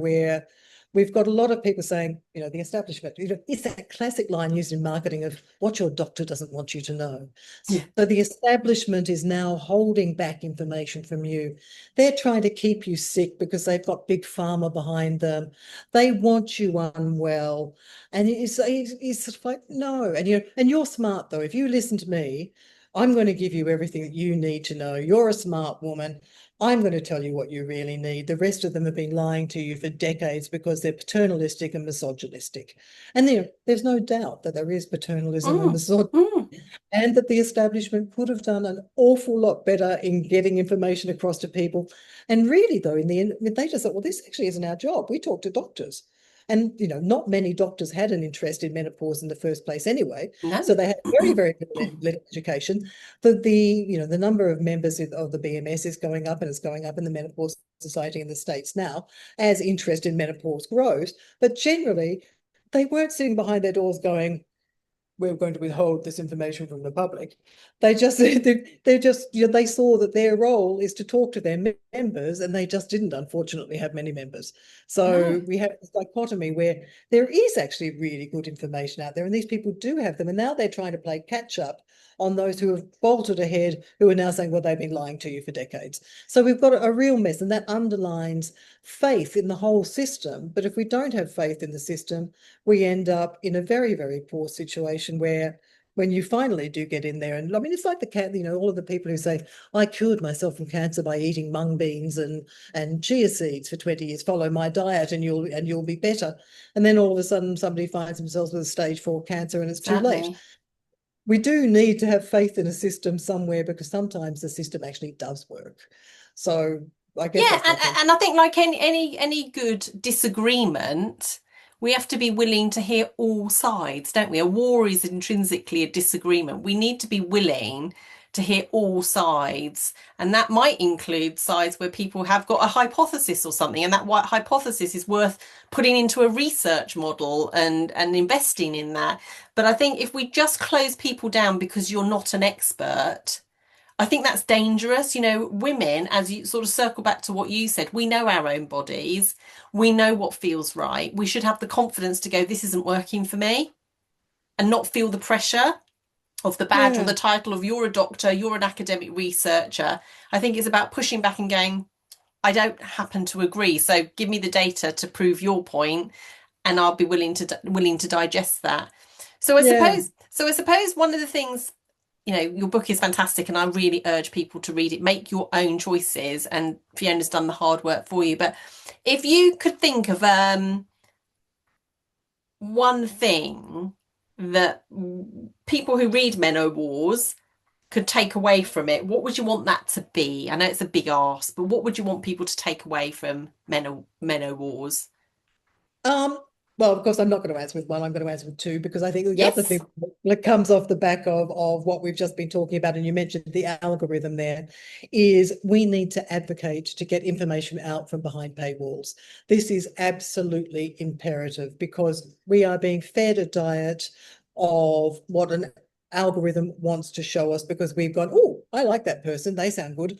we've got a lot of people saying, the establishment, it's that classic line used in marketing of what your doctor doesn't want you to know. Yeah. So the establishment is now holding back information from you. They're trying to keep you sick because they've got big pharma behind them. They want you unwell. And it's sort of like, no. And you're smart though. If you listen to me, I'm going to give you everything that you need to know. You're a smart woman. I'm going to tell you what you really need. The rest of them have been lying to you for decades because they're paternalistic and misogynistic. And there's no doubt that there is paternalism and Mm, misogyny, mm. and that the establishment could have done an awful lot better in getting information across to people. And really, though, in the end, they just thought, well, this actually isn't our job. We talk to doctors. And, not many doctors had an interest in menopause in the first place anyway. No. So they had very, very little education. The number of members of the BMS is going up, and it's going up in the Menopause Society in the States now as interest in menopause grows. But generally, they weren't sitting behind their doors going, we're going to withhold this information from the public. They just they just they saw that their role is to talk to their members, and they just didn't, unfortunately, have many members. No. So we have this dichotomy where there is actually really good information out there, and these people do have them, and now they're trying to play catch up on those who have bolted ahead, who are now saying, well, they've been lying to you for decades. So we've got a real mess, and that underlines faith in the whole system. But if we don't have faith in the system, we end up in a very, very poor situation where when you finally do get in there, and I mean, it's like the cat, all of the people who say, I cured myself from cancer by eating mung beans and chia seeds for 20 years, follow my diet and you'll be better. And then all of a sudden somebody finds themselves with a stage 4 cancer and it's too late. Exactly. We do need to have faith in a system somewhere, because sometimes the system actually does work. So I guess Yeah, that's my point. and I think like any good disagreement, we have to be willing to hear all sides, don't we? A war is intrinsically a disagreement. We need to be willing to hear all sides, and that might include sides where people have got a hypothesis or something, and that hypothesis is worth putting into a research model and investing in that. But I think if we just close people down because you're not an expert, I think that's dangerous. Women, as you sort of circle back to what you said, we know our own bodies. We know what feels right. We should have the confidence to go, this isn't working for me, and not feel the pressure of the badge or Yeah. the title of you're a doctor, you're an academic researcher. I think it's about pushing back and going, I don't happen to agree. So give me the data to prove your point, and I'll be willing to digest that. So I Yeah. suppose so I suppose one of the things, your book is fantastic and I really urge people to read it. Make your own choices, and Fiona's done the hard work for you. But if you could think of one thing that people who read Menowars could take away from it, what would you want that to be? I know it's a big ask, but what would you want people to take away from Menowars? Um, well, of course, I'm not going to answer with one. I'm going to answer with two, because I think the other Yes. thing that comes off the back of what we've just been talking about, and you mentioned the algorithm there, is we need to advocate to get information out from behind paywalls. This is absolutely imperative, because we are being fed a diet of what an algorithm wants to show us, because we've gone, oh, I like that person, they sound good.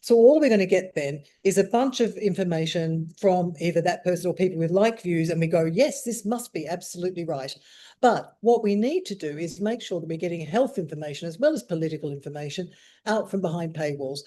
So all we're going to get then is a bunch of information from either that person or people with like views, and we go, yes, this must be absolutely right. But what we need to do is make sure that we're getting health information as well as political information out from behind paywalls.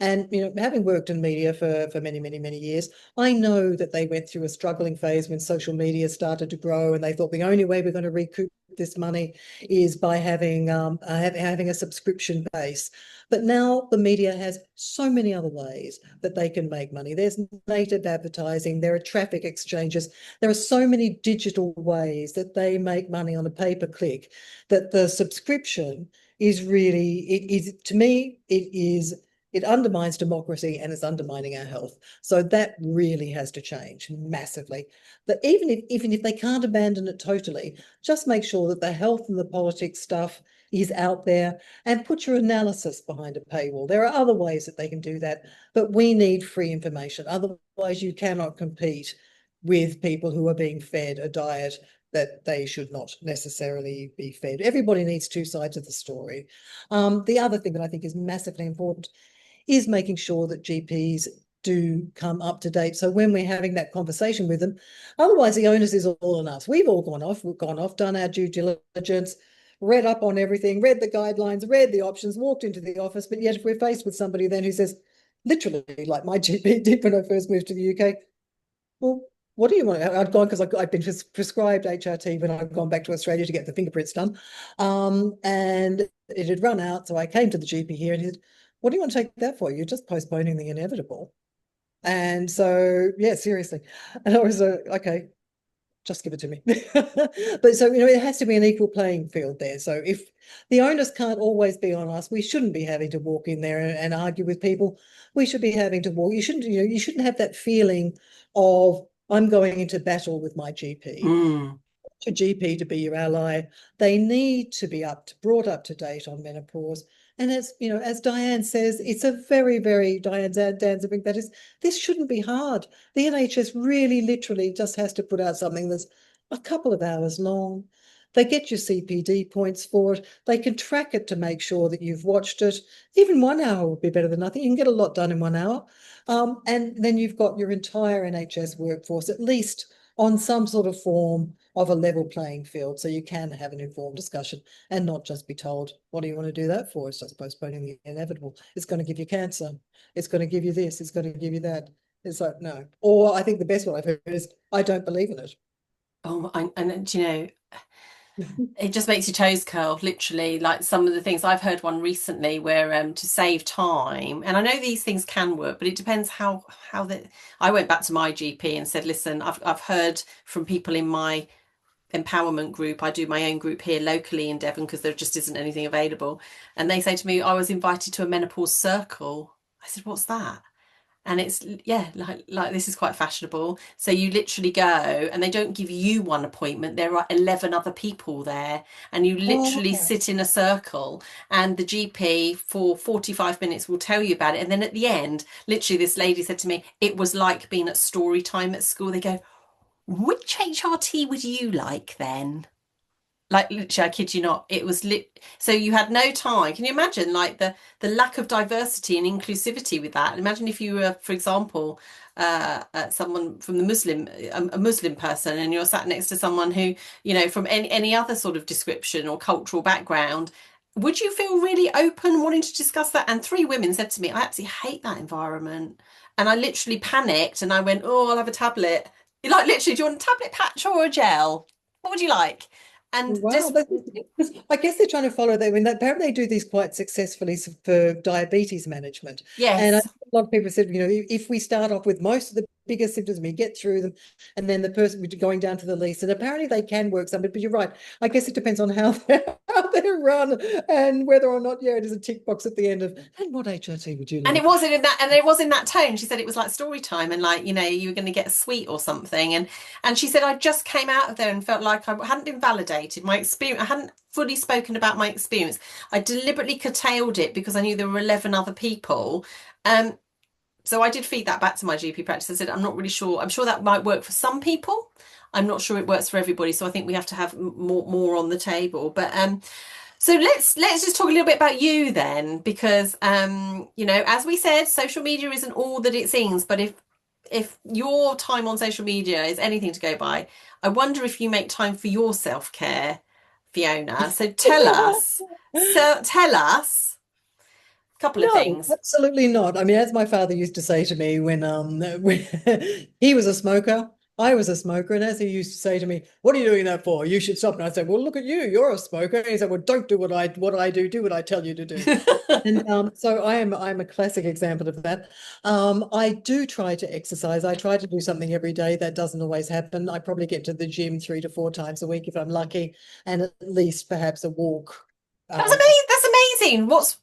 And, having worked in media for many, many, many years, I know that they went through a struggling phase when social media started to grow, and they thought the only way we're going to recoup this money is by having a subscription base. But now the media has so many other ways that they can make money. There's native advertising, there are traffic exchanges, there are so many digital ways that they make money on a pay-per-click, that the subscription is really, it is, to me, it undermines democracy, and it's undermining our health. So that really has to change massively. But even if they can't abandon it totally, just make sure that the health and the politics stuff is out there, and put your analysis behind a paywall. There are other ways that they can do that, but we need free information. Otherwise, you cannot compete with people who are being fed a diet that they should not necessarily be fed. Everybody needs two sides of the story. The other thing that I think is massively important is making sure that GPs do come up to date. So when we're having that conversation with them, otherwise the onus is all on us. We've all gone off, done our due diligence, read up on everything, read the guidelines, read the options, walked into the office. But yet if we're faced with somebody then who says, literally like my GP did when I first moved to the UK, well, what do you want? I'd gone because I'd been prescribed HRT when I'd gone back to Australia to get the fingerprints done. And it had run out. So I came to the GP here, and he said, what do you want to take that for? You're just postponing the inevitable. And so, yeah, seriously. And I was okay, just give it to me. But so, it has to be an equal playing field there. So if the onus can't always be on us, we shouldn't be having to walk in there and argue with people. We should be having to walk. You shouldn't have that feeling of, I'm going into battle with my GP. Mm. Your GP to be your ally. They need to be brought up to date on menopause. And as you know, as Diane says, it's a very, very Dan's a big that is this shouldn't be hard. The NHS really literally just has to put out something that's a couple of hours long. They get your CPD points for it. They can track it to make sure that you've watched it. Even 1 hour would be better than nothing. You can get a lot done in 1 hour. And then you've got your entire NHS workforce, at least on some sort of form of a level playing field. So you can have an informed discussion and not just be told, what do you want to do that for? It's just postponing the inevitable. It's going to give you cancer. It's going to give you this. It's going to give you that. It's like, no. Or I think the best one I've heard is, I don't believe in it. Oh, and do you know, it just makes your toes curl, literally. Like some of the things I've heard one recently where to save time, and I know these things can work, but it depends how the. I went back to my GP and said, listen, I've heard from people in my empowerment group. I do my own group here locally in Devon because there just isn't anything available, and they say to me, I was invited to a menopause circle. I said, what's that? And it's yeah, like this is quite fashionable. So you literally go and they don't give you one appointment. There are 11 other people there and you literally Oh, sit in a circle and the GP for 45 minutes will tell you about it. And then at the end, literally this lady said to me, it was like being at story time at school. They go, which HRT would you like then? Like literally, I kid you not, it was lit. So you had no time. Can you imagine like the lack of diversity and inclusivity with that? Imagine if you were, for example, someone from the a Muslim person, and you're sat next to someone who, you know, from any other sort of description or cultural background. Would you feel really open wanting to discuss that? And three women said to me, I absolutely hate that environment. And I literally panicked and I went, oh, I'll have a tablet. You're like, literally, do you want a tablet patch or a gel? What would you like? And wow. just I guess they're trying to follow that. I mean, apparently they do these quite successfully for diabetes management. And I yes. think a lot of people said, you know, if we start off with most of the bigger symptoms, we get through them, and then the person we're going down to the least. And apparently they can work some, but you're right. I guess it depends on how they're run and whether or not, yeah, it is a tick box at the end of, and what HRT would you And it like? wasn't in that, and it was in that tone. She said it was like story time, and like you know you were going to get a sweet or something. And she said I just came out of there and felt like I hadn't been validated. My experience, I hadn't fully spoken about my experience. I deliberately curtailed it because I knew there were 11 other people. Um, so I did feed that back to my GP practice. I said I'm not really sure. I'm sure that might work for some people. I'm not sure it works for everybody. So I think we have to have more on the table. But so let's just talk a little bit about you then, because you know, as we said, social media isn't all that it seems, but if your time on social media is anything to go by, I wonder if you make time for your self-care, Fiona. So tell us a couple of No, things. absolutely not. I mean, as my father used to say to me when he was a smoker, I was a smoker, and as he used to say to me, "What are you doing that for? You should stop." And I said, "Well, look at you. You're a smoker." And he said, "Well, don't do what I do. Do what I tell you to do." And so I'm a classic example of that. I do try to exercise. I try to do something every day. That doesn't always happen. I probably get to the gym 3 to 4 times a week if I'm lucky, and at least perhaps a walk. That's Um, amazing. That's amazing. What's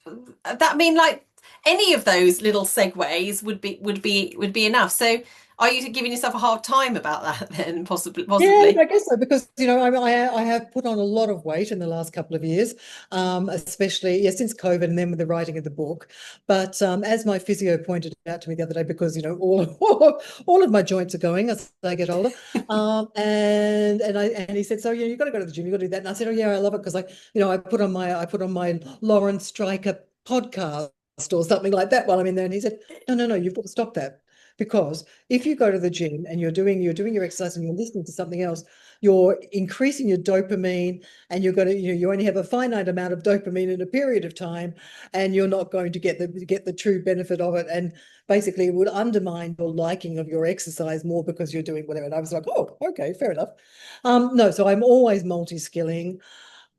that mean? Like any of those little segues would be enough. So are you giving yourself a hard time about that then? Possibly, Yeah, possibly. I guess so, because you know I have put on a lot of weight in the last couple of years, especially yeah, since COVID and then with the writing of the book. But as my physio pointed out to me the other day, because you know all of my joints are going as I get older, and he said, so yeah, you got to go to the gym, you got to do that. And I said, oh yeah, I love it because I put on my Lauren Stryker podcast or something like that while I'm in there. And he said, no, you've got to stop that. Because if you go to the gym and you're doing your exercise and you're listening to something else, you're increasing your dopamine, and you only have a finite amount of dopamine in a period of time, and you're not going to get the true benefit of it. And basically it would undermine your liking of your exercise more because you're doing whatever. And I was like, oh, okay, fair enough. No, so I'm always multi-skilling,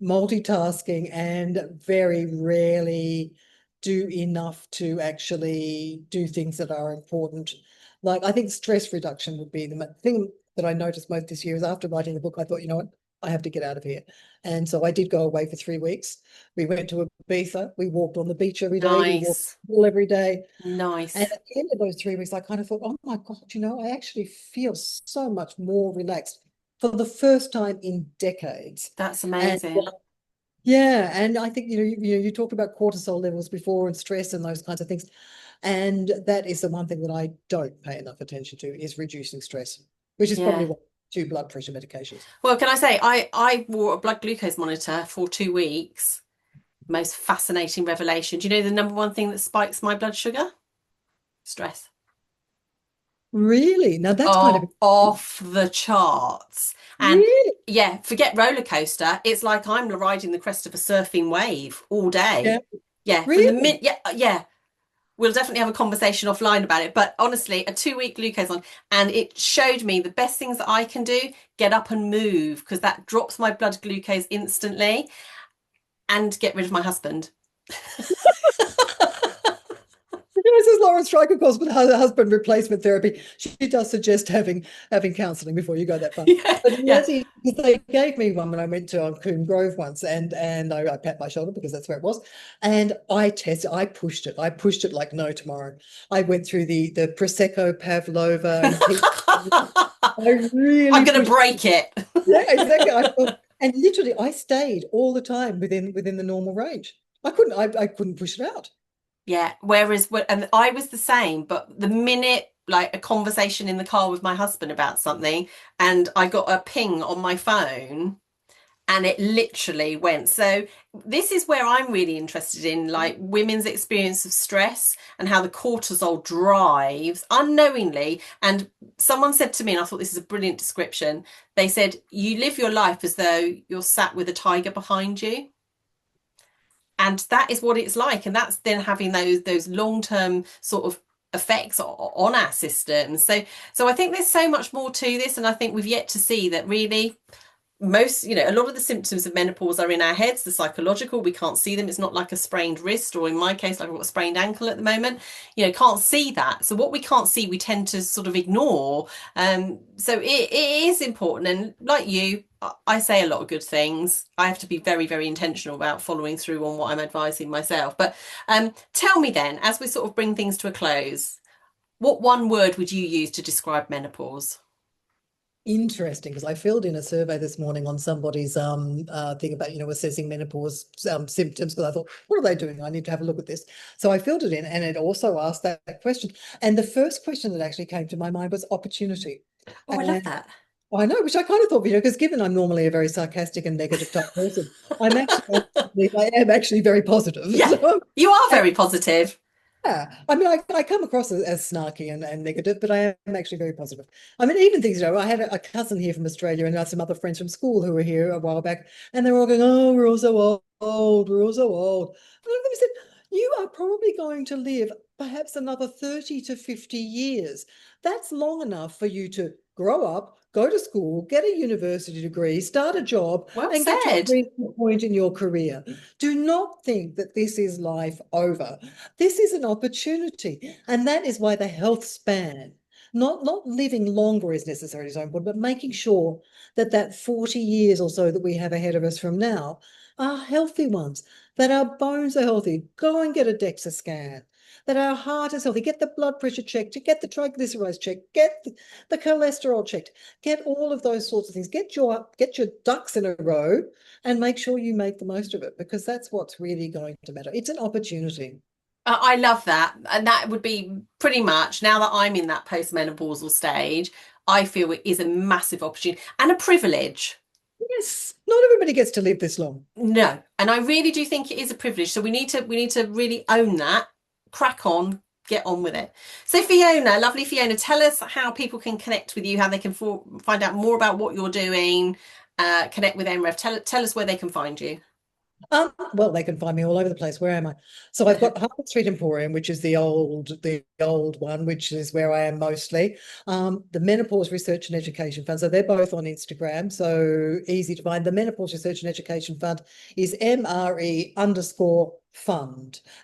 multitasking, and very rarely do enough to actually do things that are important. Like I think stress reduction would be the thing that I noticed most this year is after writing the book, I thought, you know what? I have to get out of here. And so I did go away for 3 weeks. We went to Ibiza. We walked on the beach every day. We walked Nice. all every day. And Nice. at the end of those 3 weeks, I kind of thought, oh my God, I actually feel so much more relaxed for the first time in decades. That's And amazing. yeah, and I think you talked about cortisol levels before and stress and those kinds of things. And that is the one thing that I don't pay enough attention to is reducing stress, which is probably Yeah. what two blood pressure medications. Well, can I say I wore a blood glucose monitor for 2 weeks. Most fascinating revelation. Do you know the number one thing that spikes my blood sugar? Stress. Really? Now that's kind of Oh, off the charts. And really, yeah, forget roller coaster. It's like I'm riding the crest of a surfing wave all yeah, day. Yeah, from the really. minute, yeah, yeah. We'll definitely have a conversation offline about it. But honestly, a 2 week glucose on, and it showed me the best things that I can do, get up and move, because that drops my blood glucose instantly, and get rid of my husband. This is Lauren Stryker calls with her husband replacement therapy. She does suggest having counselling before you go that far. Yeah, But yeah. yes, they gave me one when I went to Coombe Grove once, and I pat my shoulder because that's where it was, and I pushed it like no tomorrow. I went through the prosecco, pavlova, and tea. I I'm really gonna pushed. break it. Yeah, exactly. And literally, I stayed all the time within the normal range. I couldn't push it out. Yeah. Whereas, and I was the same, but the minute like a conversation in the car with my husband about something, and I got a ping on my phone, and it literally went. So this is where I'm really interested in like women's experience of stress and how the cortisol drives unknowingly. And someone said to me, and I thought this is a brilliant description. They said, you live your life as though you're sat with a tiger behind you. And that is what it's like. And that's then having those long-term sort of effects on our systems. So I think there's so much more to this. And I think we've yet to see that really most, a lot of the symptoms of menopause are in our heads, the psychological. We can't see them. It's not like a sprained wrist, or in my case, like I've got a sprained ankle at the moment. Can't see that. So what we can't see, we tend to sort of ignore. So it is important. And like you, I say a lot of good things. I have to be very, very intentional about following through on what I'm advising myself. But tell me then, as we sort of bring things to a close, what one word would you use to describe menopause? Interesting, because I filled in a survey this morning on somebody's thing about assessing menopause symptoms, because I thought, what are they doing? I need to have a look at this. So I filled it in, and it also asked that question. And the first question that actually came to my mind was opportunity. Oh, I love And that. I know, which I kind of thought, because given I'm normally a very sarcastic and negative type person, I am actually very positive. Yeah, So you are very positive. yeah, I mean, I come across as snarky and negative, but I am actually very positive. I mean, even things, I had a cousin here from Australia and some other friends from school who were here a while back, and they were all going, oh, we're all so old, we're all so old. And I looked at them and said, you are probably going to live perhaps another 30 to 50 years. That's long enough for you to grow up, go to school, get a university degree, start a job, Well and get to a said. reasonable point in your career. Do not think that this is life over. This is an opportunity, and that is why the health span, not living longer is necessarily so important, but making sure that that 40 years or so that we have ahead of us from now are healthy ones, that our bones are healthy. Go and get a DEXA scan, that our heart is healthy. Get the blood pressure checked, get the triglycerides checked, get the cholesterol checked, get all of those sorts of things. Get your ducks in a row and make sure you make the most of it, because that's what's really going to matter. It's an opportunity. I love that. And that would be pretty much now that I'm in that postmenopausal stage, I feel it is a massive opportunity and a privilege. Yes, not everybody gets to live this long. No, and I really do think it is a privilege. So we need to really own that, crack on, get on with it. So Fiona, lovely Fiona, tell us how people can connect with you, how they can find out more about what you're doing, connect with MREF. Tell us where they can find you. Well, they can find me all over the place. Where am I? So I've got Harvard Street Emporium, which is the old one, which is where I am mostly. The Menopause Research and Education Fund. So they're both on Instagram. So easy to find. The Menopause Research and Education Fund is MRE_fund.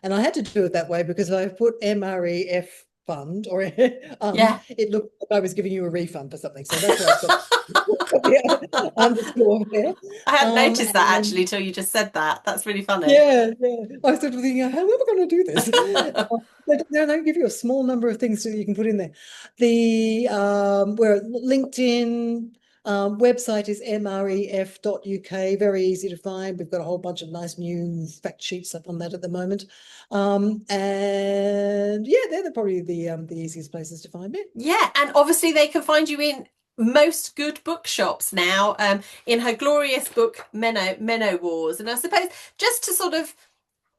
And I had to do it that way because I put MREF fund, or Yeah. it looked like I was giving you a refund for something. So that's why I've got the underscore there. I hadn't noticed that And actually till you just said that. That's really funny. yeah, yeah. I was sort of thinking, how am I going to do this? They give you a small number of things that you can put in there. The where LinkedIn website is mref.uk, very easy to find. We've got a whole bunch of nice new fact sheets up on that at the moment. And yeah, they're probably the easiest places to find me. Yeah, and obviously they can find you in most good bookshops now, in her glorious book Menowars. And I suppose just to sort of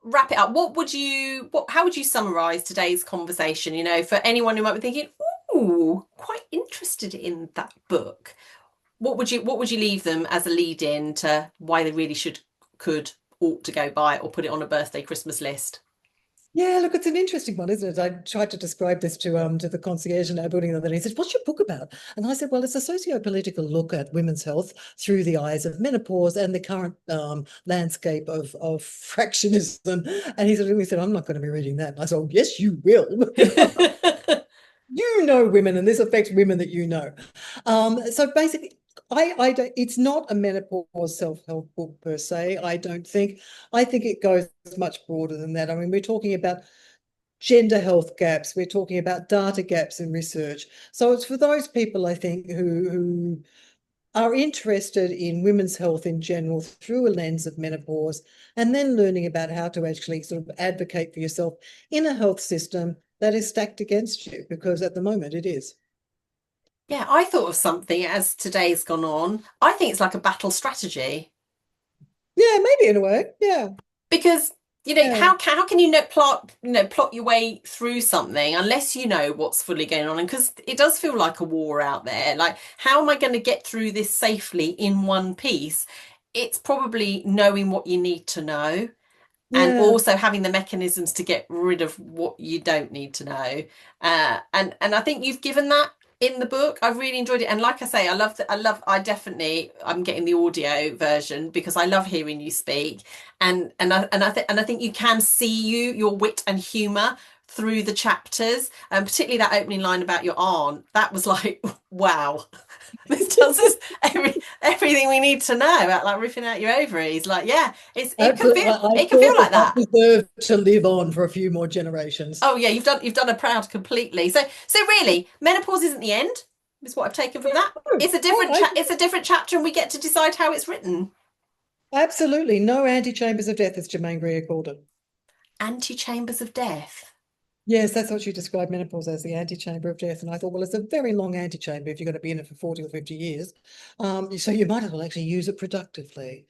wrap it up, how would you summarize today's conversation, for anyone who might be thinking, ooh, quite interested in that book? What would you leave them as a lead in to why they really ought to go buy it or put it on a birthday Christmas list? Yeah, look, it's an interesting one, isn't it? I tried to describe this to the concierge in our building the other day. He said, "What's your book about?" And I said, "Well, it's a socio-political look at women's health through the eyes of menopause and the current landscape of fractionism." And he said, "I'm not going to be reading that." And I said, "Oh, yes, you will." You know women, and this affects women that you know. So basically, I don't, it's not a menopause self-help book per se, I don't think. I think it goes much broader than that. I mean, we're talking about gender health gaps, we're talking about data gaps in research. So it's for those people, I think, who are interested in women's health in general through a lens of menopause, and then learning about how to actually sort of advocate for yourself in a health system that is stacked against you, because at the moment it is. Yeah, I thought of something as today's gone on. I think it's like a battle strategy. Yeah, maybe in a way. Yeah, Because yeah, how can plot your way through something unless you know what's fully going on? And because it does feel like a war out there, like how am I going to get through this safely in one piece? It's probably knowing what you need to know and yeah. also having the mechanisms to get rid of what you don't need to know. And I think you've given that in the book. I've really enjoyed it, and like I say, I love that. I'm getting the audio version because I love hearing you speak, and I think you can see your wit and humour through the chapters, and particularly that opening line about your aunt. That was like, wow. This tells us everything we need to know about like ripping out your ovaries. Like, yeah, Absolutely. I it can feel thought like that that. deserved to live on for a few more generations. Oh yeah, you've done a proud completely. So really, menopause isn't the end, is what I've taken from that. No, It's a different chapter and we get to decide how it's written. absolutely no antechambers of death, as Germaine Greer called it. Anti-chambers of death. Yes, that's what she described menopause as, the antechamber of death. And I thought, well, it's a very long antechamber if you're going to be in it for 40 or 50 years. So you might as well actually use it productively.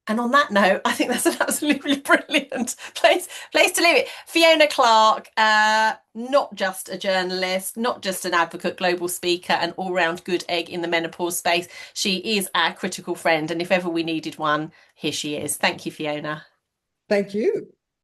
And on that note, I think that's an absolutely brilliant place to leave it. Fiona Clark, not just a journalist, not just an advocate, global speaker, an all-round good egg in the menopause space. She is our critical friend, and if ever we needed one, here she is. Thank you, Fiona. Thank you.